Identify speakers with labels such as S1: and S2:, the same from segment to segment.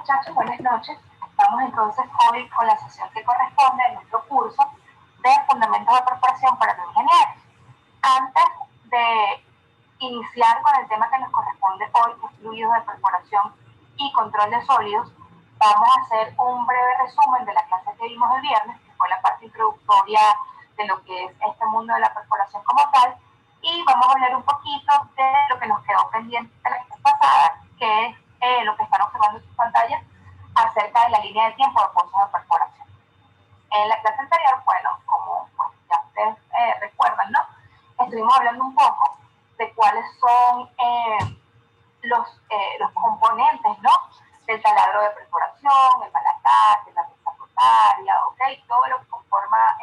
S1: muchachos, buenas noches. Vamos entonces hoy con la sesión que corresponde a nuestro curso de Fundamentos de Perforación para los Ingenieros. Antes de iniciar con el tema que nos corresponde hoy, que es fluidos de perforación y control de sólidos, vamos a hacer un breve resumen de la clase que vimos el viernes, que fue la parte introductoria de lo que es este mundo de la perforación como tal, y vamos a hablar un poquito de lo que nos quedó pendiente de la clase pasada, que es lo que están observando en sus pantallas acerca de la línea de tiempo de pozos de perforación. En la clase anterior, bueno, como pues, ya ustedes recuerdan, ¿no? Estuvimos hablando un poco de cuáles son los componentes, ¿no? Del taladro de perforación, el balataje, la pieza rotaria, ¿ok? Todo lo que conforma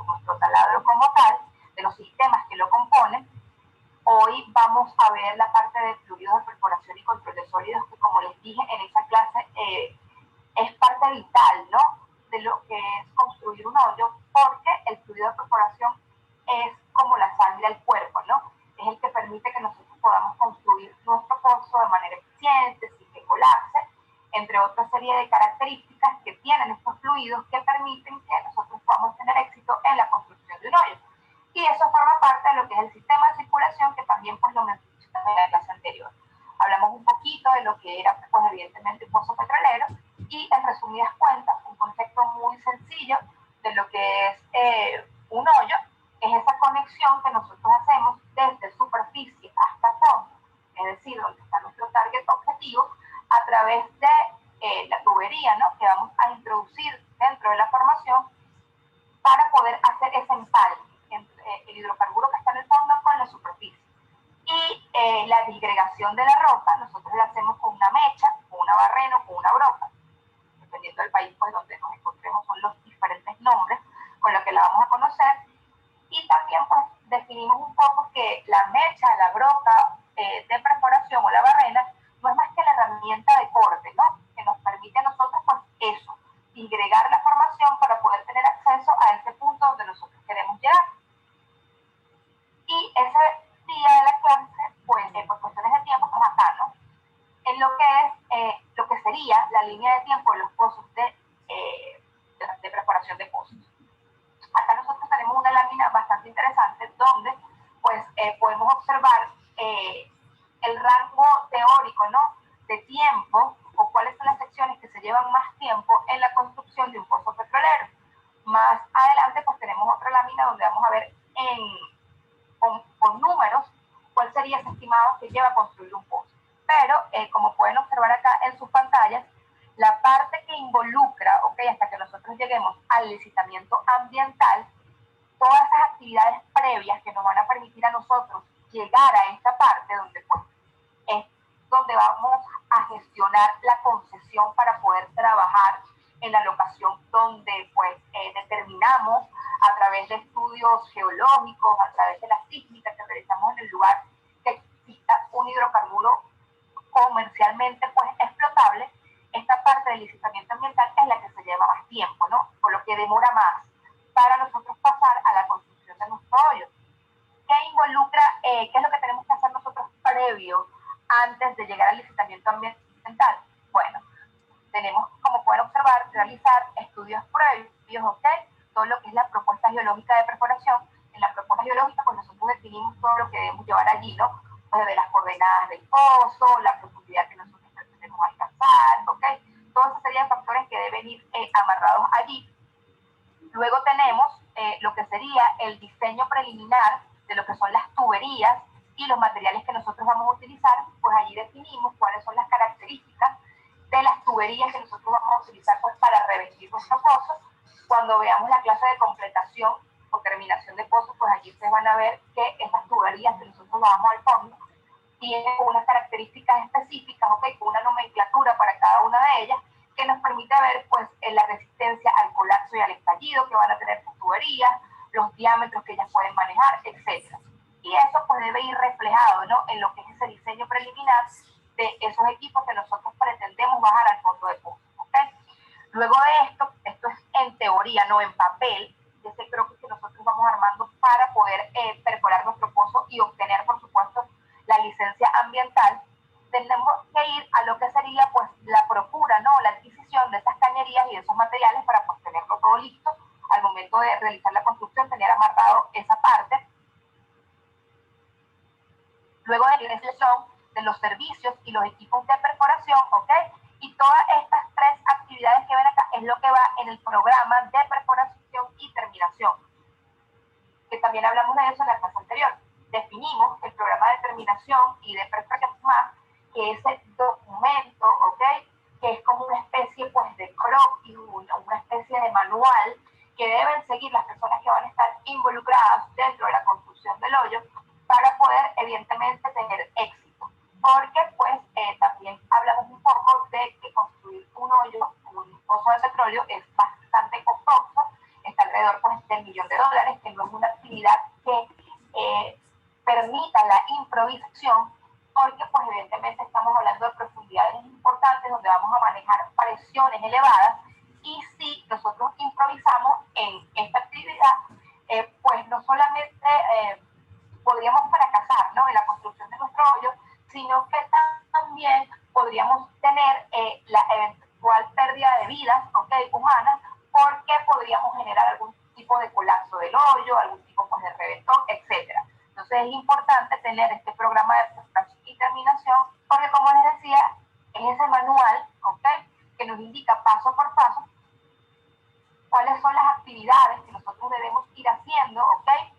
S1: nuestro taladro como tal, de los sistemas que lo componen. Hoy vamos a ver la parte de fluidos de perforación y control de sólidos, que como les dije en esa clase, es parte vital, ¿no? De lo que es construir un hoyo, porque el fluido de perforación es como la sangre al cuerpo, ¿no? Es el que permite que nosotros podamos construir nuestro pozo de manera eficiente, sin que colapse, entre otra serie de características que tienen estos fluidos que permiten que nosotros podamos tener éxito en la construcción de un hoyo. Y eso forma parte de lo que es el sistema de circulación, que también pues lo mencionamos en la clase anterior. Hablamos un poquito de lo que era, pues evidentemente, un pozo petrolero, y en resumidas cuentas, un concepto muy sencillo de lo que es un hoyo, es esa conexión que nosotros hacemos desde superficie hasta fondo, es decir, donde está nuestro target objetivo, a través de la tubería, ¿no? Que vamos a introducir dentro de la formación para poder hacer ese empalme entre el hidrocarburo que está en el fondo con la superficie. Y la disgregación de la roca nosotros la hacemos con una mecha, con una barrena o con una broca. Dependiendo del país pues, donde nos encontremos, son los diferentes nombres con los que la vamos a conocer. Y también pues definimos un poco que la mecha, la broca de perforación o la barrena no es más que la herramienta de corte, ¿no? Que nos permite a nosotros pues eso, disgregar la formación para poder tener acceso a ese punto donde nosotros queremos llegar. Y ese día de la clase, pues por cuestiones de tiempo, estamos acá, ¿no? En lo que es lo que sería la línea de tiempo de los pozos de perforación de pozos. Acá nosotros tenemos una lámina bastante interesante donde pues podemos observar el rango teórico, ¿no? De tiempo, o cuáles son las secciones que se llevan más tiempo en la construcción de un pozo petrolero. Más adelante pues tenemos otra lámina donde vamos a ver con números cuál sería ese estimado que lleva a construir un pozo. Pero como pueden observar acá en sus pantallas, la parte que involucra, hasta que nosotros lleguemos al licitamiento ambiental, todas esas actividades previas que nos van a permitir a nosotros llegar a esta parte donde pues, es donde vamos a gestionar la concesión para poder trabajar en la locación donde pues determinamos a través de estudios geológicos, a través de la sísmica que realizamos en el lugar, que exista un hidrocarburo comercialmente pues explotable. Esta parte del licitamiento ambiental es la que se lleva más tiempo, ¿no? Por lo que demora más para nosotros pasar a la construcción de nuestro hoyo. ¿Qué involucra, qué es lo que tenemos que hacer nosotros previo antes de llegar al licitamiento ambiental? Bueno, tenemos, como pueden observar, realizar estudios previos, ¿ok? Todo lo que es la propuesta geológica de perforación. En la propuesta geológica, pues nosotros definimos todo lo que debemos llevar allí, ¿no? Pues de las coordenadas del pozo, la profundidad que nosotros pretendemos alcanzar, ¿ok? Todos esos serían factores que deben ir amarrados allí. Luego tenemos lo que sería el diseño preliminar de lo que son las tuberías y los materiales que nosotros vamos a utilizar. Pues allí definimos cuáles son las características de las tuberías que nosotros vamos a utilizar pues, para revestir nuestro pozo. Cuando veamos la clase de completación o terminación de pozo, pues allí ustedes van a ver que esas tuberías que nosotros vamos al fondo tienen unas características específicas, con una nomenclatura para cada una de ellas, que nos permite ver pues, la resistencia al colapso y al estallido que van a tener sus tuberías, los diámetros que ellas pueden manejar, etc. Y eso pues, debe ir reflejado, ¿no? En lo que es ese diseño preliminar de esos equipos que nosotros pretendemos bajar al fondo de pozo. Luego de esto es en teoría, no en papel, ese croquis que nosotros vamos armando para poder perforar nuestro pozo y obtener, por supuesto, la licencia ambiental. Tenemos que ir a lo que sería pues pues la procura, ¿no? La adquisición de esas cañerías y de esos materiales para pues tenerlo todo listo al momento de realizar la construcción, tener amarrado esa parte. Luego de la instalación de los servicios y los equipos de perforación, ¿ok? Y todas estas tres actividades que ven acá es lo que va en el programa de perforación y terminación, que también hablamos de eso en la clase anterior. Definimos el programa de terminación y de perforación más, que es el documento, ¿ok? Que es como una especie pues de croquis, una especie de manual que deben seguir las personas que van a estar involucradas dentro de la construcción del hoyo para poder evidentemente tener éxito. Porque pues también hablamos un poco de que construir un hoyo, un pozo de petróleo es bastante costoso, está alrededor pues del $1.000.000, que no es una actividad que permita la improvisación, porque pues evidentemente estamos hablando de profundidades importantes donde vamos a manejar presiones elevadas, y si nosotros improvisamos en esta actividad, pues no solamente podríamos fracasar, ¿no?, en la construcción de nuestro hoyo, sino que también podríamos tener la eventual pérdida de vidas, ¿okay?, humanas, porque podríamos generar algún tipo de colapso del hoyo, algún tipo pues, de reventón, etc. Entonces es importante tener este programa de perforación y terminación, porque como les decía, en ese manual, ¿okay?, que nos indica paso por paso cuáles son las actividades que nosotros debemos ir haciendo, ¿okay?,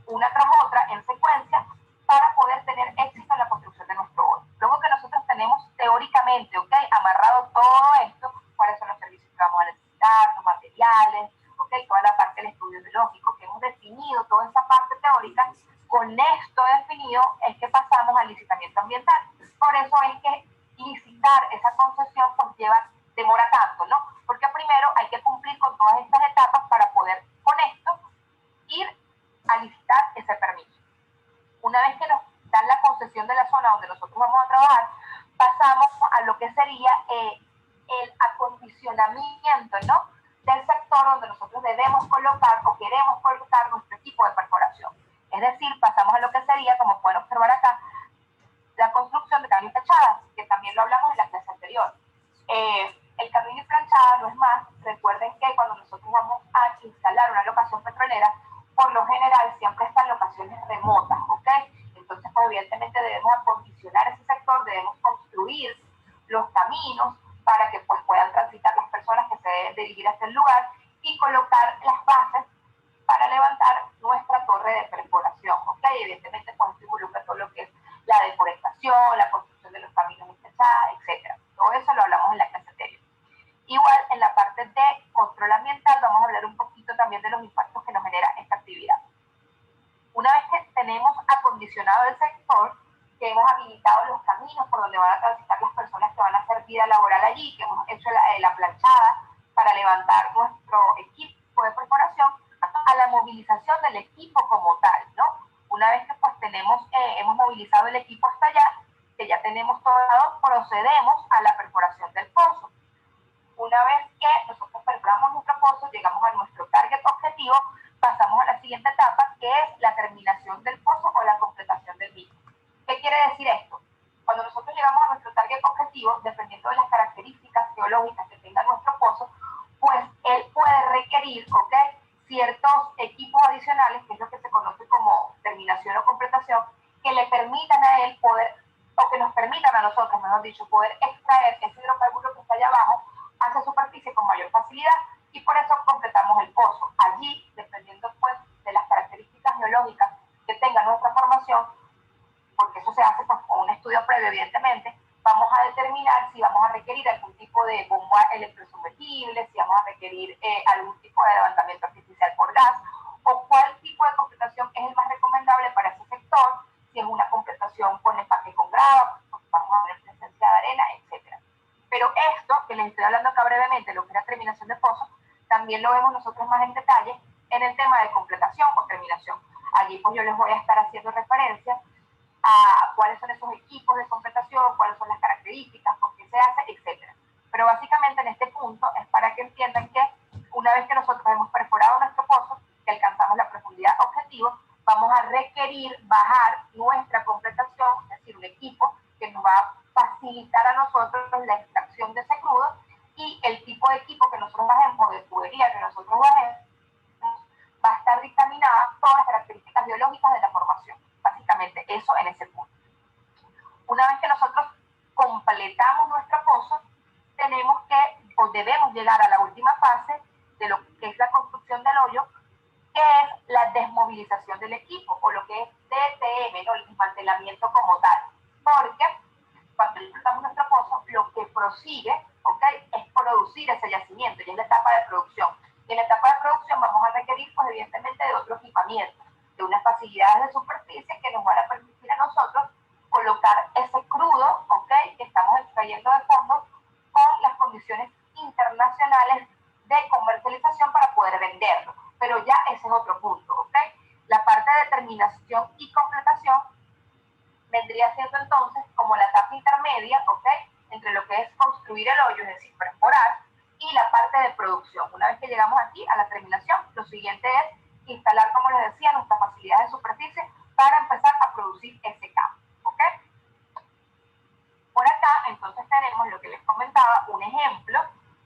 S1: una tras otra en secuencia para poder tener éxito en la construcción de nuestro hoyo. Luego que nosotros tenemos teóricamente, ¿okay?, amarrado todo esto, cuáles son los servicios que vamos a necesitar, los materiales, ¿okay?, toda la parte del estudio biológico, que hemos definido toda esa parte teórica, con esto definido es que pasamos al licitamiento ambiental. Por eso es que licitar esa concesión pues demora tanto, ¿no? Porque primero hay que cumplir con todas estas etapas para poder con esto ir a licitar ese permiso. Una vez que nos dan la concesión de la zona donde nosotros vamos a trabajar, pasamos a lo que sería el acondicionamiento, ¿no?, del sector donde nosotros debemos colocar o queremos colocar nuestro equipo de perforación. Es decir, pasamos a lo que sería, como pueden observar acá, la construcción de camino y planchada, que también lo hablamos en la clase anterior. El camino y planchada no es más, recuerden que cuando nosotros vamos a instalar una locación petrolera, por lo general siempre están locaciones remotas, ¿ok? Entonces, pues evidentemente debemos acondicionar ese sector, debemos construir los caminos para que pues puedan transitar las personas que se deben dirigir hacia el lugar y colocar las bases para levantar nuestra torre de perforación, ¿ok? Evidentemente, pues esto involucra todo lo que es la deforestación, la construcción de los caminos estrechados, etc. Todo eso lo hablamos en la clase anterior. Igual, en la parte de control ambiental vamos a hablar un poquito también de los impactos que nos genera esta actividad. Una vez que tenemos acondicionado el sector, que hemos habilitado los caminos por donde van a transitar las personas que van a hacer vida laboral allí, que hemos hecho la planchada para levantar nuestro equipo de perforación, a la movilización del equipo como tal, ¿no? Una vez que pues hemos movilizado el equipo hasta allá, que ya tenemos todo dado, procedemos a la perforación del pozo. Una vez que nosotros perforamos nuestro pozo, llegamos a nuestro target objetivo, pasamos a la siguiente etapa, que es la terminación del pozo o la completación del mismo. ¿Qué quiere decir esto? Cuando nosotros llegamos a nuestro target objetivo, dependiendo de las características geológicas que tenga nuestro pozo, pues él puede requerir, ¿ok?, ciertos equipos adicionales, que es lo que se conoce como terminación o completación, que le permitan a él poder, o que nos permitan a nosotros, mejor dicho, poder extraer ese hidrocarburo que está allá abajo hacia superficie con mayor facilidad, y por eso completamos el pozo. Allí, dependiendo pues de las características geológicas que tenga nuestra formación, porque eso se hace pues, con un estudio previo, evidentemente, vamos a determinar si vamos a requerir algún tipo de bomba electrosumergible, si vamos a requerir algún tipo de levantamiento artificial por gas, o cuál tipo de completación es el más recomendable para ese sector, si es una completación con empaque con grava, pues vamos a ver presencia de arena, etc. Pero esto, que les estoy hablando acá brevemente, lo que es la terminación de pozo, también lo vemos nosotros más en detalle en el tema de completación o terminación. Allí pues yo les voy a estar haciendo referencia a cuáles son esos equipos de completación, cuáles son las características, por qué se hace, etc. Pero básicamente en este punto es para que entiendan que una vez que nosotros hemos perforado nuestro pozo, que alcanzamos la profundidad objetivo, vamos a requerir bajar nuestra completación, es decir, un equipo que nos va a facilitar a nosotros la extracción tipo de equipo que nosotros bajemos, de tubería que nosotros bajemos, va a estar dictaminada todas las características biológicas de la formación. Básicamente eso en ese punto. Una vez que nosotros completamos nuestro pozo, tenemos que, o debemos llegar a la última fase de lo que es la construcción del hoyo, que es la desmovilización del equipo, o lo que es DTM, ¿no? El desmantelamiento como tal. Porque cuando completamos nuestro pozo, lo que prosigue, ¿okay?, es producir ese yacimiento, y es la etapa de producción. Y en la etapa de producción vamos a requerir, pues evidentemente, de otro equipamiento, de unas facilidades de superficie que nos van a permitir a nosotros colocar ese crudo, ¿okay?, que estamos extrayendo de fondo, con las condiciones internacionales de comercialización para poder venderlo. Pero ya ese es otro punto, ¿ok? La parte de terminación y completación vendría siendo entonces como la etapa intermedia, ¿ok?, entre lo que es construir el hoyo, es decir, perforar, y la parte de producción. Una vez que llegamos aquí a la terminación, lo siguiente es instalar, como les decía, nuestras facilidades de superficie para empezar a producir ese campo, ¿ok? Por acá, entonces, tenemos lo que les comentaba, un ejemplo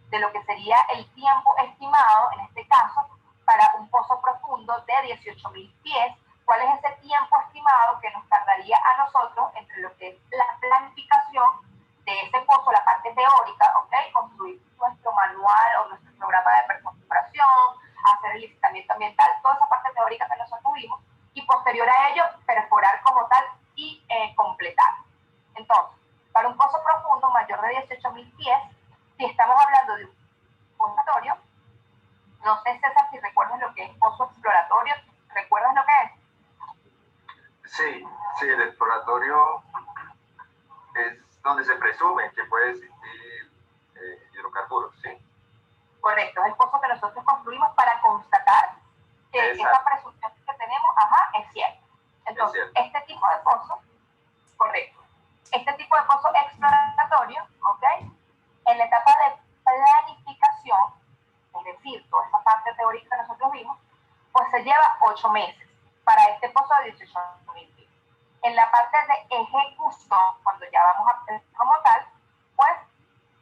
S1: de lo que sería el tiempo estimado, en este caso, para un pozo profundo de 18.000 pies. ¿Cuál es ese tiempo estimado que nos tardaría a nosotros entre lo que es la planificación de ese pozo, la parte teórica, ¿ok?, construir nuestro manual o nuestro programa de perforación, hacer el listamiento ambiental, toda esa parte teórica que nosotros vimos, y posterior a ello, perforar como tal y completar. Entonces, para un pozo profundo mayor de 18.000 pies, si estamos hablando de un exploratorio, no sé, César, si recuerdas lo que es pozo exploratorio, ¿recuerdas lo que es?
S2: Sí, el exploratorio es donde se presume que puede existir hidrocarburos, sí.
S1: Correcto, es el pozo que nosotros construimos para constatar que esa presunción que tenemos, es cierta. Entonces,
S2: es cierto.
S1: Este tipo de pozo, correcto, este tipo de pozo exploratorio, ¿ok?, en la etapa de planificación, es decir, toda esa parte teórica que nosotros vimos, pues se lleva 8 meses para este pozo de 18.000 pies. En la parte de ejecución, cuando ya vamos a como tal, pues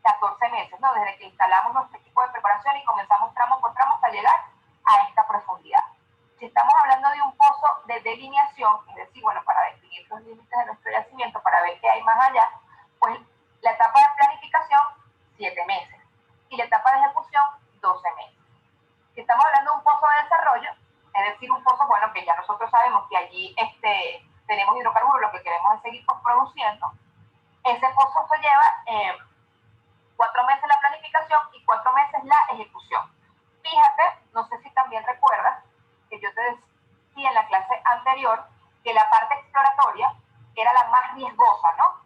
S1: 14 meses, ¿no?, desde que instalamos nuestro equipo de preparación y comenzamos tramo por tramo hasta llegar a esta profundidad. Si estamos hablando de un pozo de delineación, es decir, bueno, para definir los límites de nuestro yacimiento, para ver qué hay más allá, pues la etapa de planificación, 7 meses, y la etapa de ejecución, 12 meses. Si estamos hablando de un pozo de desarrollo, es decir, un pozo, bueno, que ya nosotros sabemos que allí tenemos hidrocarburos, lo que queremos es seguir produciendo, ese pozo se lleva 4 meses la planificación y 4 meses la ejecución. Fíjate, no sé si también recuerdas que yo te decía en la clase anterior que la parte exploratoria era la más riesgosa, ¿no?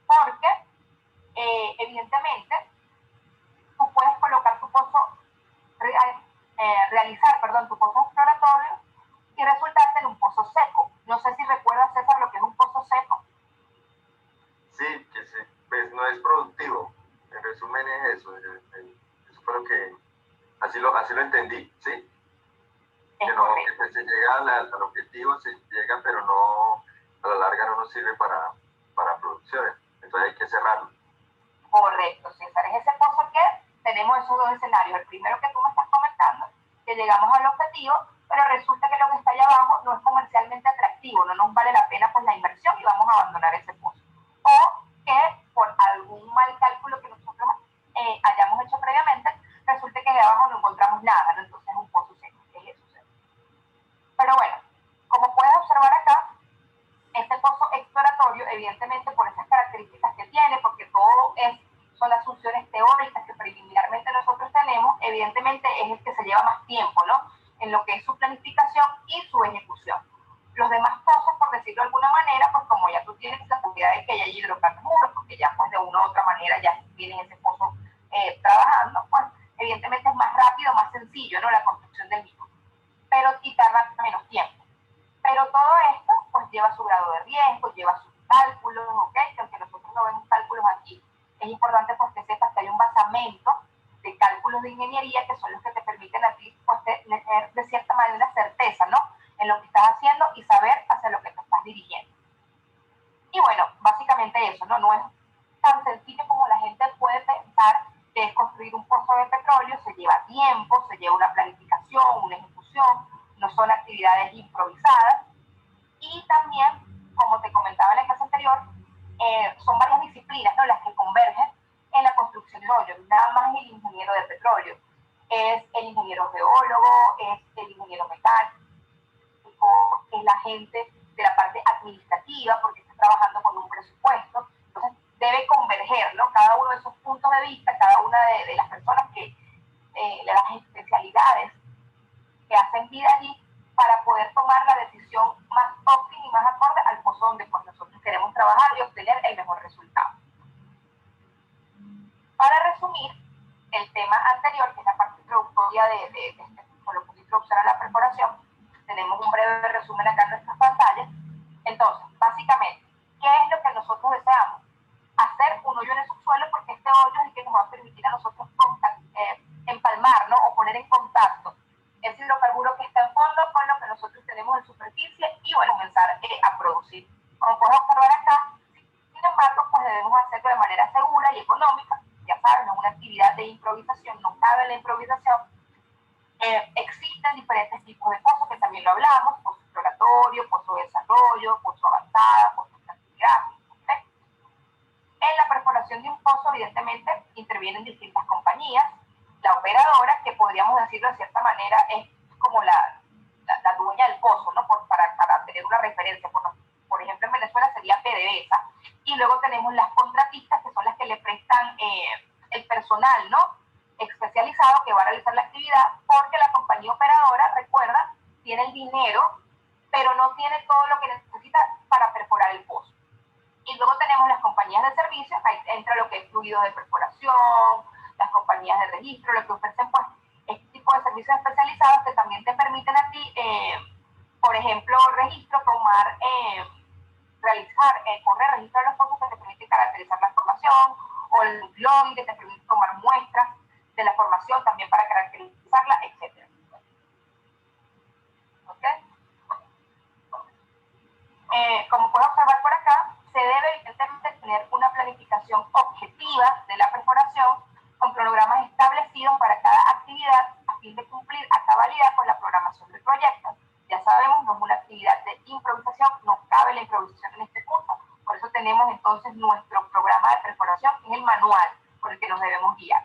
S1: Porque, evidentemente, tú puedes colocar tu pozo, realizar tu pozo exploratorio y resultarte en un pozo seco. No sé si recuerdas, César, lo que es un pozo seco.
S2: Sí, que pues no es productivo. En resumen es eso. Eso fue lo que, así lo entendí, ¿sí? Que no, que pues se llega al objetivo, se llega, pero no, a la larga no nos sirve para producciones. Entonces hay que cerrarlo.
S1: Correcto, César. Es ese pozo que tenemos esos dos escenarios. El primero que tú me estás comentando, que llegamos al objetivo, pero resulta que lo que está allá abajo no es comercialmente atractivo, no nos vale la pena pues la inversión y vamos a abandonar ese pozo. O que por algún mal cálculo que nosotros hayamos hecho previamente, resulta que allá abajo no encontramos nada, ¿no? Entonces es un pozo seco. ¿Qué es eso? Pero bueno, como puedes observar acá, este pozo exploratorio, evidentemente por esas características que tiene, porque todo son las funciones teóricas que preliminarmente nosotros tenemos, evidentemente es el que se lleva más tiempo, ¿no?, en lo que es su planificación y su ejecución. Los demás pozos, por decirlo de alguna manera, pues como ya tú tienes la seguridad de que hay hidrocarburos, porque ya pues de una u otra manera ya tienen ese pozo trabajando, pues evidentemente es más rápido, más sencillo, ¿no?, la construcción del mismo, pero y tarda menos tiempo. Pero todo esto pues lleva su grado de riesgo, lleva sus cálculos, ¿ok? Que aunque nosotros no vemos cálculos aquí, es importante pues que sepas que hay un basamento de cálculos de ingeniería que son los que te permiten a ti pues tener de cierta manera certeza, ¿no?, en lo que estás haciendo y saber hacia lo que te estás dirigiendo. Y bueno, básicamente eso, ¿no? No es tan sencillo como la gente puede pensar que es construir un pozo de petróleo se lleva tiempo, se lleva una planificación, una ejecución, no son actividades improvisadas. Y también, como te comentaba en la clase anterior, son varias disciplinas, ¿no?, las que convergen en la construcción de petróleo. Nada más el ingeniero de petróleo, es el ingeniero geólogo, es el ingeniero mecánico, es la gente de la parte administrativa, porque está trabajando con un presupuesto. Entonces debe converger, ¿no?, cada uno de esos puntos de vista, cada una de las personas que, de las especialidades que hacen vida allí, para poder tomar la decisión más óptima y más acorde al pozo donde pues, nosotros queremos trabajar y obtener el mejor resultado. Para resumir el tema anterior, que es la parte introductoria de este lo que introducción a la perforación, tenemos un breve resumen acá en nuestras pantallas. Entonces, básicamente, ¿qué es lo que nosotros deseamos? Hacer un hoyo en el subsuelo, porque este hoyo es el que nos va a permitir a nosotros empalmar, ¿no?, o poner en contacto ese hidrocarburo que está en fondo con lo que nosotros tenemos en superficie y, bueno, comenzar a producir. Como puedes observar acá, sin embargo, pues debemos hacerlo de manera segura y económica. Ya saben, no es una actividad de improvisación, no cabe la improvisación. Existen diferentes tipos de pozos, que también lo hablamos: pozo exploratorio, pozo de desarrollo, pozo avanzada, pozo estratigráfico. ¿Okay? En la perforación de un pozo, evidentemente, intervienen distintas compañías. La operadora, que podríamos decirlo de cierta manera, es como la dueña del pozo, ¿no?, para tener una referencia. Por ejemplo, en Venezuela sería PDVSA. Y luego tenemos las contratistas, que son las que le prestan el personal, ¿no?, especializado que va a realizar la actividad, porque la compañía operadora, recuerda, tiene el dinero, pero no tiene todo lo que necesita para perforar el pozo. Y luego tenemos las compañías de servicios, ahí entra lo que es fluido de perforación, las compañías de registro, lo que ofrecen pues este tipo de servicios especializados que también te permiten a ti, por ejemplo, registro, tomar, realizar, correr registro de los pozos, que te permite caracterizar la formación, o el logging, que te permite tomar muestras de la formación también para caracterizarla, etc. ¿Okay? Como puedes observar por acá, se debe evidentemente tener una planificación objetiva de la perforación, con cronogramas establecidos para cada actividad, a fin de cumplir a cabalidad con la programación del proyecto. Ya sabemos, no es una actividad de improvisación, no cabe la improvisación en este punto. Por eso tenemos entonces nuestro programa de perforación, que es el manual por el que nos debemos guiar.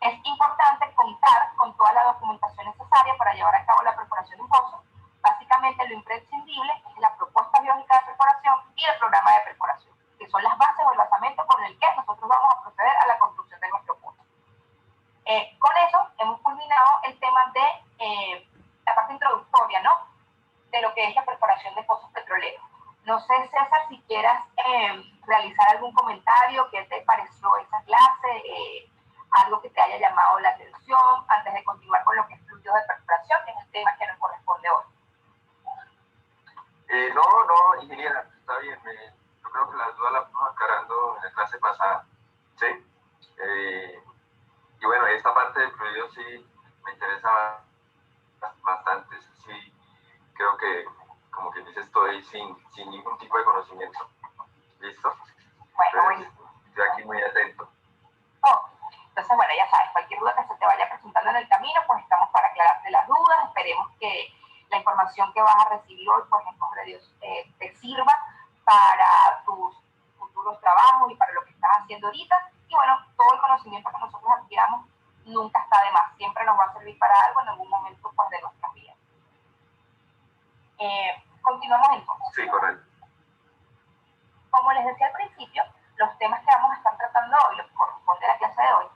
S1: Es importante contar con toda la documentación necesaria para llevar a cabo la perforación de un pozo. Básicamente, lo imprescindible es la propuesta biológica de perforación y el programa de perforación, que son las bases o el basamento con el que nosotros vamos a proceder a la construcción de nuestro pozo. Con eso hemos culminado el tema de la parte introductoria, ¿no?, de lo que es la perforación de pozos petroleros. No sé, César, si quieras realizar algún comentario, qué te pareció esa clase, algo que te haya llamado la atención, antes de continuar con lo que es fluidos de perforación, que es el tema que nos corresponde hoy.
S2: No, ingeniera, está bien. Yo creo que las dudas las fuimos aclarando en la clase pasada, ¿sí? Y bueno, esta parte de fluidos sí me interesa bastante. Sí, creo que, como quien dice, estoy sin ningún tipo de conocimiento. ¿Listo?
S1: Bueno,
S2: estoy aquí muy atento.
S1: Entonces, bueno, ya sabes, cualquier duda que se te vaya presentando en el camino, pues estamos para aclararte las dudas. Esperemos que la información que vas a recibir hoy, pues en nombre de Dios, te sirva para tus futuros trabajos y para lo que estás haciendo ahorita. Y bueno, todo el conocimiento que nosotros adquiramos nunca está de más, siempre nos va a servir para algo en algún momento pues, de nuestras vidas. Continuamos entonces.
S2: Sí, correcto.
S1: Como les decía al principio, los temas que vamos a estar tratando hoy, los que corresponde a la clase de hoy,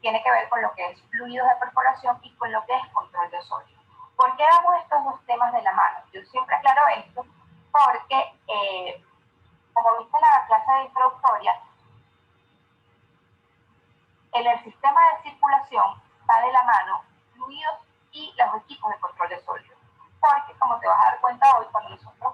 S1: tiene que ver con lo que es fluidos de perforación y con lo que es control de sodio. ¿Por qué damos estos dos temas de la mano? Yo siempre aclaro esto porque, como viste en la clase introductoria, en el sistema de circulación va de la mano fluidos y los equipos de control de sodio. Porque, como te vas a dar cuenta hoy, cuando nosotros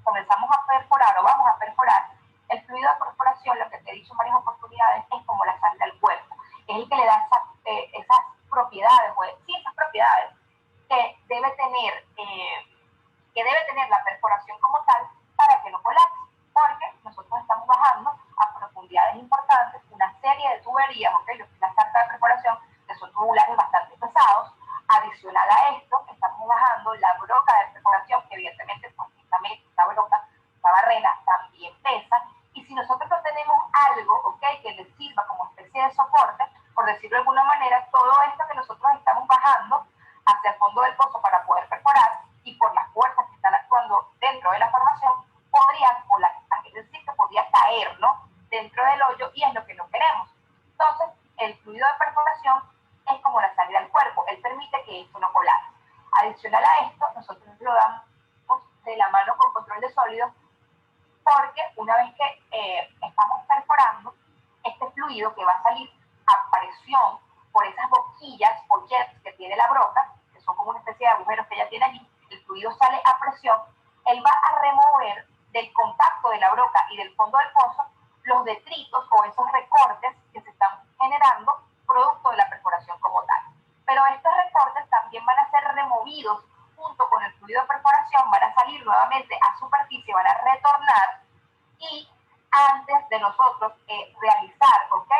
S1: comenzamos a perforar o vamos a perforar, el fluido de perforación, lo que te he dicho en varias oportunidades, es como la sal del cuerpo. Es el que le da esas propiedades, pues, sí, esas propiedades que debe tener la perforación como tal para que no colapse. Porque nosotros estamos bajando a profundidades importantes, unas serie de tuberías, ¿ok? Lo que es la sarta de perforación, que son tubulares bastante pesados. Adicional a esto, estamos bajando la broca de perforación, que evidentemente, pues, esta broca, esta barrena, también pesa. Y si nosotros no tenemos algo, ¿ok?, que les sirva como especie de soporte, por decirlo de alguna manera, todo esto que nosotros estamos bajando hacia el fondo del pozo para poder perforar, y por las fuerzas que están actuando dentro de la formación, es decir, que podría caer, ¿no?, dentro del hoyo, y es lo que no queremos. Entonces, el fluido de perforación es como la sangre al cuerpo, él permite que esto no colapse. Adicional a esto, nosotros lo damos de la mano con control de sólidos, porque una vez que estamos perforando, este fluido que va a salir a presión por esas boquillas o jets que tiene la broca, que son como una especie de agujeros que ella tiene allí, el fluido sale a presión, él va a remover del contacto de la broca y del fondo del pozo los detritos o esos recortes que se están generando producto de la perforación como tal. Pero estos recortes también van a ser removidos junto con el fluido de perforación, van a salir nuevamente a superficie, van a retornar, y antes de nosotros realizar, ¿ok?,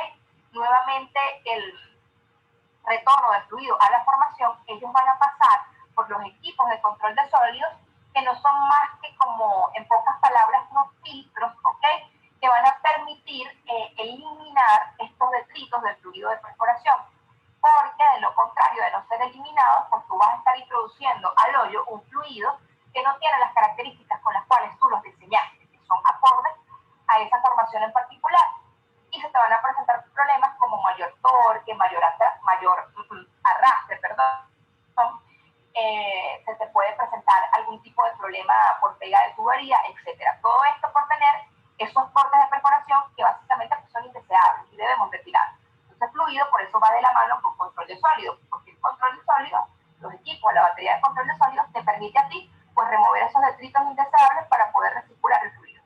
S1: nuevamente el retorno del fluido a la formación, ellos van a pasar por los equipos de control de sólidos, que no son más que, como en pocas palabras, unos filtros, ¿ok?, que van a permitir eliminar estos detritos del fluido de perforación, porque de lo contrario, de no ser eliminados, pues tú vas a estar introduciendo al hoyo un fluido que no tiene las características con las cuales tú los diseñaste, que son acordes a esa formación en particular, y se te van a presentar problemas como mayor torque, mayor arrastre, se te puede presentar algún tipo de problema por pega de tubería, etcétera. Todo esto por tener esos cortes de perforación que básicamente son indeseables y debemos retirar. Entonces, fluido, por eso va de la mano con control de sólidos, porque el control de sólidos, los equipos, la batería de control de sólidos, te permite a ti, pues, remover esos detritos indeseables para poder recircular el fluido.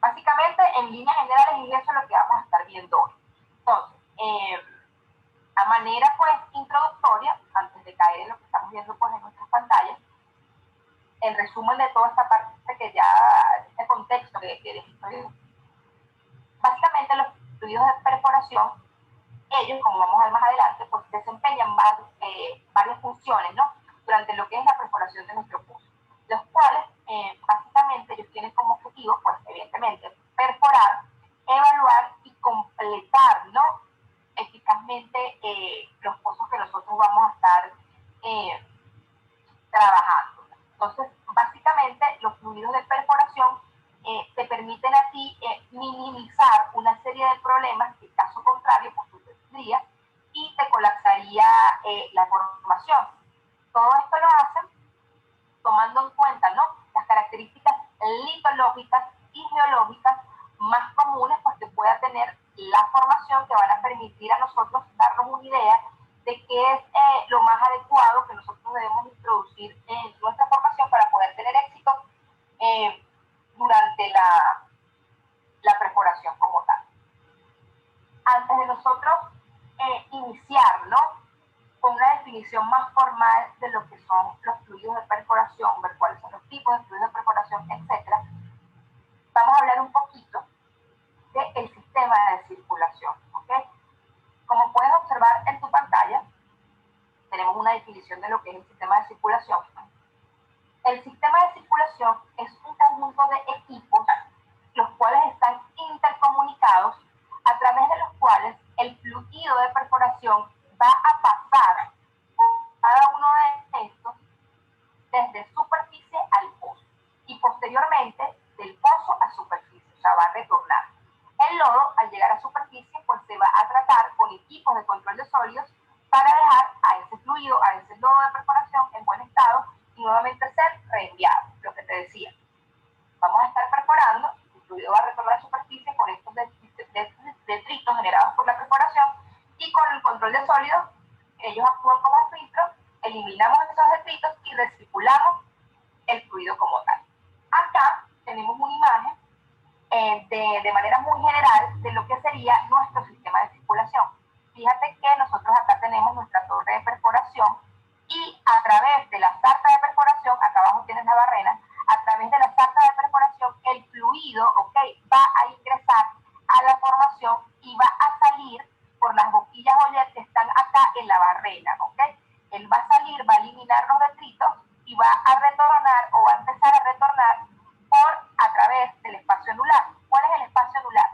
S1: Básicamente, en líneas generales, y eso es lo que vamos a estar viendo hoy. Entonces, a manera, pues, introductoria, antes de caer en lo que estamos viendo, pues, en nuestras pantallas, el resumen de toda esta parte que ya, este contexto que estoy, básicamente los fluidos de perforación, ellos, como vamos a ver más adelante, pues desempeñan varias funciones, ¿no?, durante lo que es la perforación de nuestro pozo, los cuales básicamente ellos tienen como objetivo, pues evidentemente, perforar, evaluar y completar, ¿no?, eficazmente los pozos que nosotros vamos a estar trabajando. Entonces, básicamente, los fluidos de perforación te permiten a ti minimizar una serie de problemas que, caso contrario, pues tú tendrías y te colapsaría la formación. Todo esto lo hacen tomando en cuenta, ¿no?, las características litológicas y geológicas más comunes, pues, que pueda tener la formación, que van a permitir a nosotros darnos una idea de qué es lo más adecuado que nosotros debemos introducir en nuestra formación para poder tener éxito durante la perforación como tal. Antes de nosotros iniciar, ¿no?, con una definición más formal de lo que son los fluidos de perforación, ver cuáles son los tipos de fluidos de perforación, etcétera, vamos a hablar un poquito del sistema de circulación, ¿ok? Como puedes observar en tu pantalla, tenemos una definición de lo que es el sistema de circulación. El sistema de circulación es un conjunto de equipos los cuales están intercomunicados, a través de los cuales el fluido de perforación va a pasar por cada uno de estos desde superficie al pozo y posteriormente del pozo a superficie, o sea, va a retornar. El lodo, al llegar a superficie, pues se va a tratar con equipos de control de sólidos para dejar a ese fluido, a ese lodo de perforación en buen estado y nuevamente ser reenviado, lo que te decía. Vamos a estar perforando, el fluido va a retornar a superficie con estos detritos generados por la perforación, y con el control de sólidos, ellos actúan como filtros, eliminamos esos detritos y recirculamos el fluido como tal. Acá tenemos una imagen de manera muy general de lo que sería nuestro sistema de circulación. Fíjate que nosotros acá tenemos nuestra torre de perforación y a través de la sarta de perforación, acá abajo tienes la barrena, a través de la sarta de perforación el fluido, ¿ok?, va a ingresar a la formación y va a salir en la barrera, ¿ok? Él va a salir, va a eliminar los detritos y va a retornar o va a empezar a retornar a través del espacio anular. ¿Cuál es el espacio anular?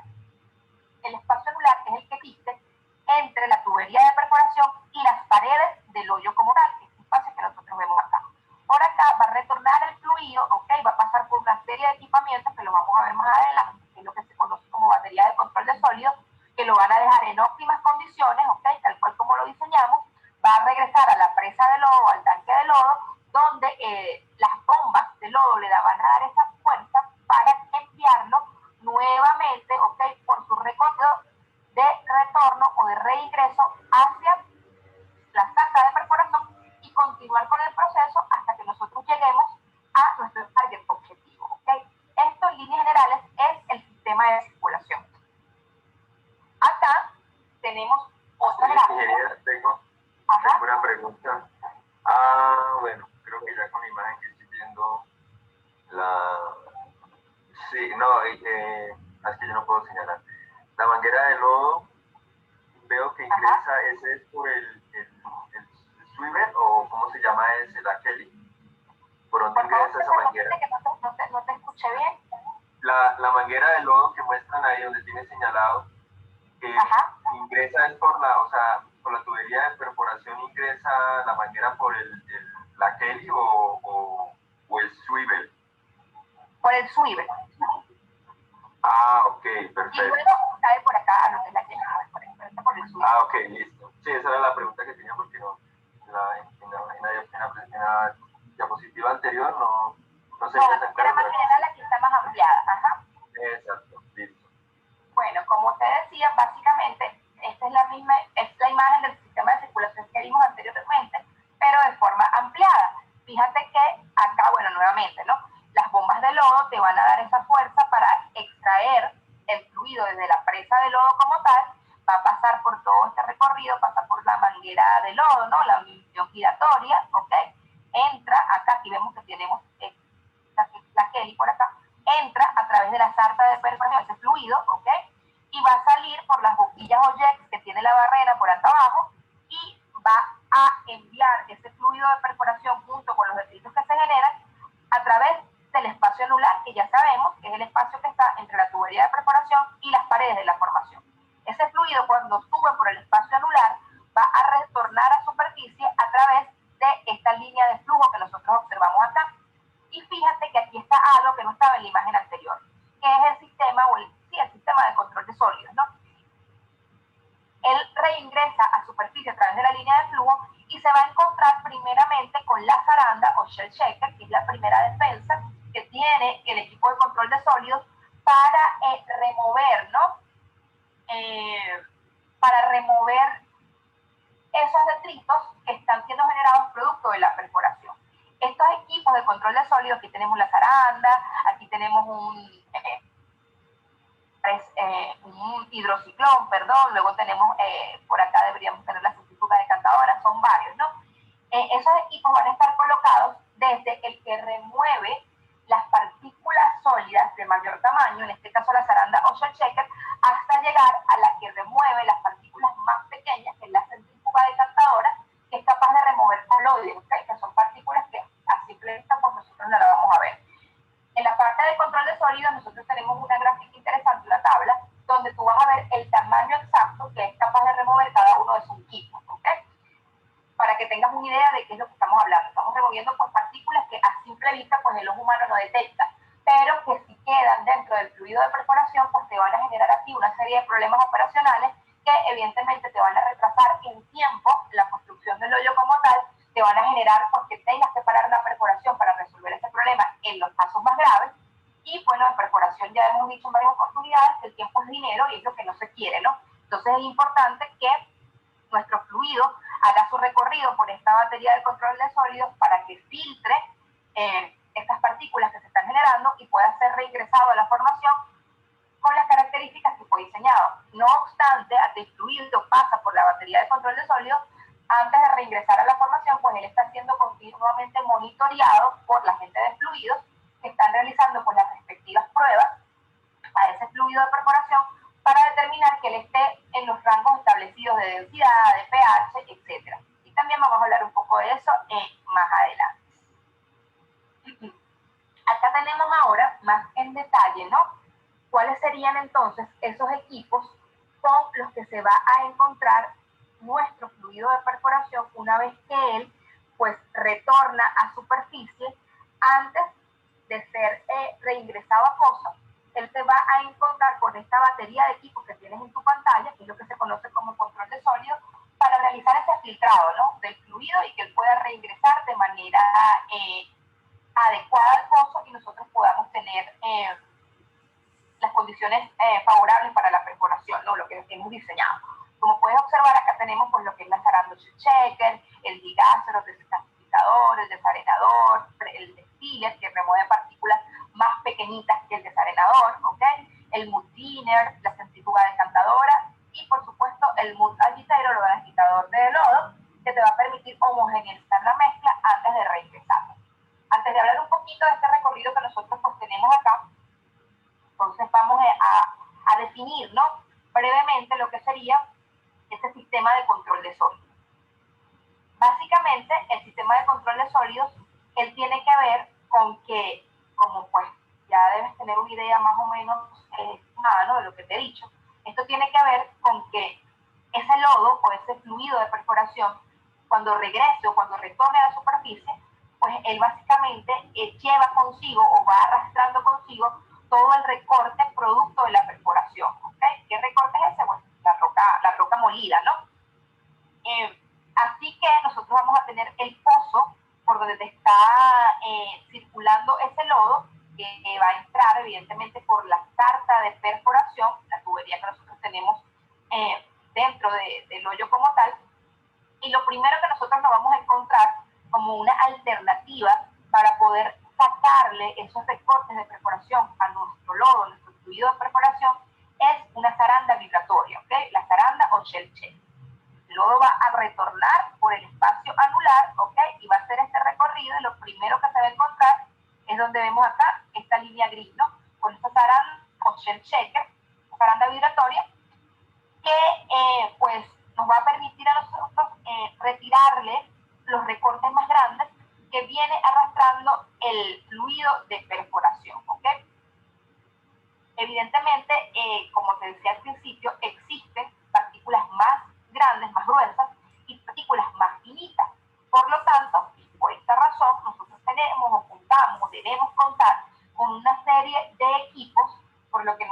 S1: El espacio anular es el que existe entre la tubería de perforación y las paredes del hoyo como tal, que es el espacio que nosotros vemos acá. Por acá va a retornar el fluido, ¿ok? Va a pasar por una serie de equipamientos que lo vamos a ver más adelante, que es lo que se conoce como batería de control de sólidos, que lo van a dejar en óptimas condiciones, ¿ok? Tal cual como lo diseñamos. Va a regresar a la presa de lodo, al tanque de lodo, donde las bombas de lodo le van a dar esa fuerza para enviarlo nuevamente, ¿ok? Por su recorrido de retorno o de reingreso hacia la zanja de perforación y continuar con el proceso hasta que nosotros lleguemos a nuestro target objetivo, ¿ok? Esto en líneas generales es el sistema de circulación. Acá tenemos otra gráfica.
S2: Tengo una pregunta. Bueno, creo que ya con la imagen que estoy viendo sí, no, es que yo no puedo señalar. La manguera de lodo, veo que ingresa, ese es por el swivel, o ¿cómo se llama ese? La Kelly. ¿Por dónde ingresa esa manguera?
S1: No te escuché bien.
S2: La manguera de lodo que muestran ahí, donde tiene señalado, que ingresa es por la tubería de perforación, ingresa la manguera por la Kelly o el swivel.
S1: Por el swivel.
S2: Ok, perfecto.
S1: Y luego cae por acá a lo que es la Kelly, por el swivel.
S2: Ok, listo. Sí, esa era la pregunta que tenía, porque no, en la diapositiva anterior no se veía tan claro.
S1: Era más general, aquí está más ampliada.
S2: Exacto, listo.
S1: Bueno, como te decía, básicamente esta es la imagen del sistema de circulación que vimos anteriormente, pero de forma ampliada. Fíjate que acá, bueno, nuevamente, ¿no? Las bombas de lodo te van a dar esa fuerza para extraer el fluido desde la presa de lodo como tal, va a pasar por todo este recorrido, pasa por la manguera de lodo, ¿no? La unión giratoria, ¿ok? Entra acá, aquí vemos que tenemos la Kelly por acá, entra a través de la sarta de perforación, ese fluido, ¿ok? Y va a salir por las boquillas o jets que tiene la barrera por acá abajo y va a enviar ese fluido de perforación junto con los detritos que se generan a través del espacio anular, que ya sabemos que es el espacio que está entre la tubería de perforación y las paredes de la formación. Ese fluido, cuando sube por el espacio anular, va a retornar a superficie a través de esta línea de flujo que nosotros observamos acá. Y fíjate que aquí está algo que no estaba en la imagen anterior, que es el sistema, el sistema de control de sólidos, ¿no? Él reingresa a superficie a través de la línea de flujo y se va a encontrar primeramente con la zaranda o shell shaker, que es la primera defensa que tiene el equipo de control de sólidos para remover, ¿no? Para remover esos detritos que están siendo generados producto de la perforación. Estos equipos de control de sólidos, aquí tenemos la zaranda, aquí tenemos un hidrociclón, luego tenemos, por acá deberíamos tener la centrífuga decantadora, son varios, ¿no? Esos equipos van a estar colocados desde el que remueve las partículas sólidas de mayor tamaño, en este caso la zaranda o shell shaker, hasta llegar a la que remueve las partículas más pequeñas, que es la centrífuga decantadora, que es capaz de remover coloides, ¿okay? Que son partículas que a simple vista pues nosotros no la vamos a ver. En la parte de control de sólidos nosotros tenemos una gráfica interesante, una tabla, donde tú vas a ver el tamaño exacto que es capaz de remover cada uno de sus equipos, ¿ok? Para que tengas una idea de qué es lo que estamos hablando. Estamos removiendo pues, partículas que a simple vista pues, el ojo humano no detecta, pero que si quedan dentro del fluido de perforación, pues te van a generar aquí una serie de problemas operacionales que evidentemente te van a retrasar en tiempo la construcción del hoyo como tal, te van a generar porque tengas que parar la perforación para resolver ese problema en los casos más graves. Y bueno, en perforación ya hemos dicho en varias oportunidades que el tiempo es dinero y es lo que no se quiere, ¿no? Entonces es importante que nuestro fluido haga su recorrido por esta batería de control de sólidos para que filtre estas partículas que se están generando y pueda ser reingresado a la formación con las características que fue diseñado. No obstante, a que el fluido pasa por la batería de control de sólidos, antes de reingresar a la formación, pues él está siendo continuamente monitoreado por la gente de fluidos que están realizando pues, las respectivas pruebas a ese fluido de perforación para determinar que él esté en los rangos establecidos fluidos de densidad, de pH, etc. Y también vamos a hablar un poco de eso más adelante. Acá tenemos ahora más en detalle, ¿no? ¿Cuáles serían entonces esos equipos con los que se va a encontrar nuestro fluido de perforación una vez que él pues retorna a superficie antes de ser reingresado a fosa? Él se va a encontrar con esta batería de equipos que tienes en tu pantalla, que es lo que se conoce como control de sólidos, para realizar ese filtrado, ¿no?, del fluido y que él pueda reingresar de manera adecuada al pozo y nosotros podamos tener las condiciones favorables para la perforación, ¿no?, lo que hemos diseñado. Como puedes observar, acá tenemos pues lo que es la Sarando checker, el digácero, el desgasificador, el desarenador, el destiller, que remueve partículas más pequeñitas que el desarenador, ¿ok? El mood thinner, la centrífuga decantadora y, por supuesto, el mood agitator o el agitador de lodo, que te va a permitir homogeneizar la mezcla antes de reingresarla. Antes de hablar un poquito de este recorrido que nosotros pues tenemos acá, entonces vamos a definir, ¿no?, brevemente lo que sería este sistema de control de sólidos. Básicamente, el sistema de control de sólidos, él tiene que ver con que, como pues ya debes tener una idea más o menos estimada, ¿no?, de lo que te he dicho, esto tiene que ver con que ese lodo o ese fluido de perforación, cuando regrese o cuando retorne a la superficie, pues él básicamente lleva consigo o va arrastrando consigo todo el recorte producto de la perforación, ¿ok? ¿Qué recorte es ese? Pues la roca molida, ¿no? Así que nosotros vamos a tener el pozo por donde te está circulando ese lodo, que va a entrar evidentemente por la sarta de perforación, la tubería que nosotros tenemos dentro del hoyo como tal. Y lo primero que nosotros nos vamos a encontrar como una alternativa para poder sacarle esos recortes de perforación a nuestro lodo, a nuestro fluido de perforación, es una zaranda vibratoria, ¿ok? La zaranda o shell check. El lodo va a retornar por el espacio anular, ¿ok? Y va a hacer este recorrido, y lo primero que se va a encontrar es donde vemos acá esta línea gris, ¿no?, con esta zaranda o shell checker, zaranda vibratoria, que pues nos va a permitir a nosotros retirarle los recortes más grandes que viene arrastrando el fluido de perforación, ¿ok? Evidentemente, como te decía al principio, existen partículas más grandes, más gruesas, y partículas más finitas. Por lo tanto, por esta razón, nosotros tenemos o contamos o debemos contar con una serie de equipos por los que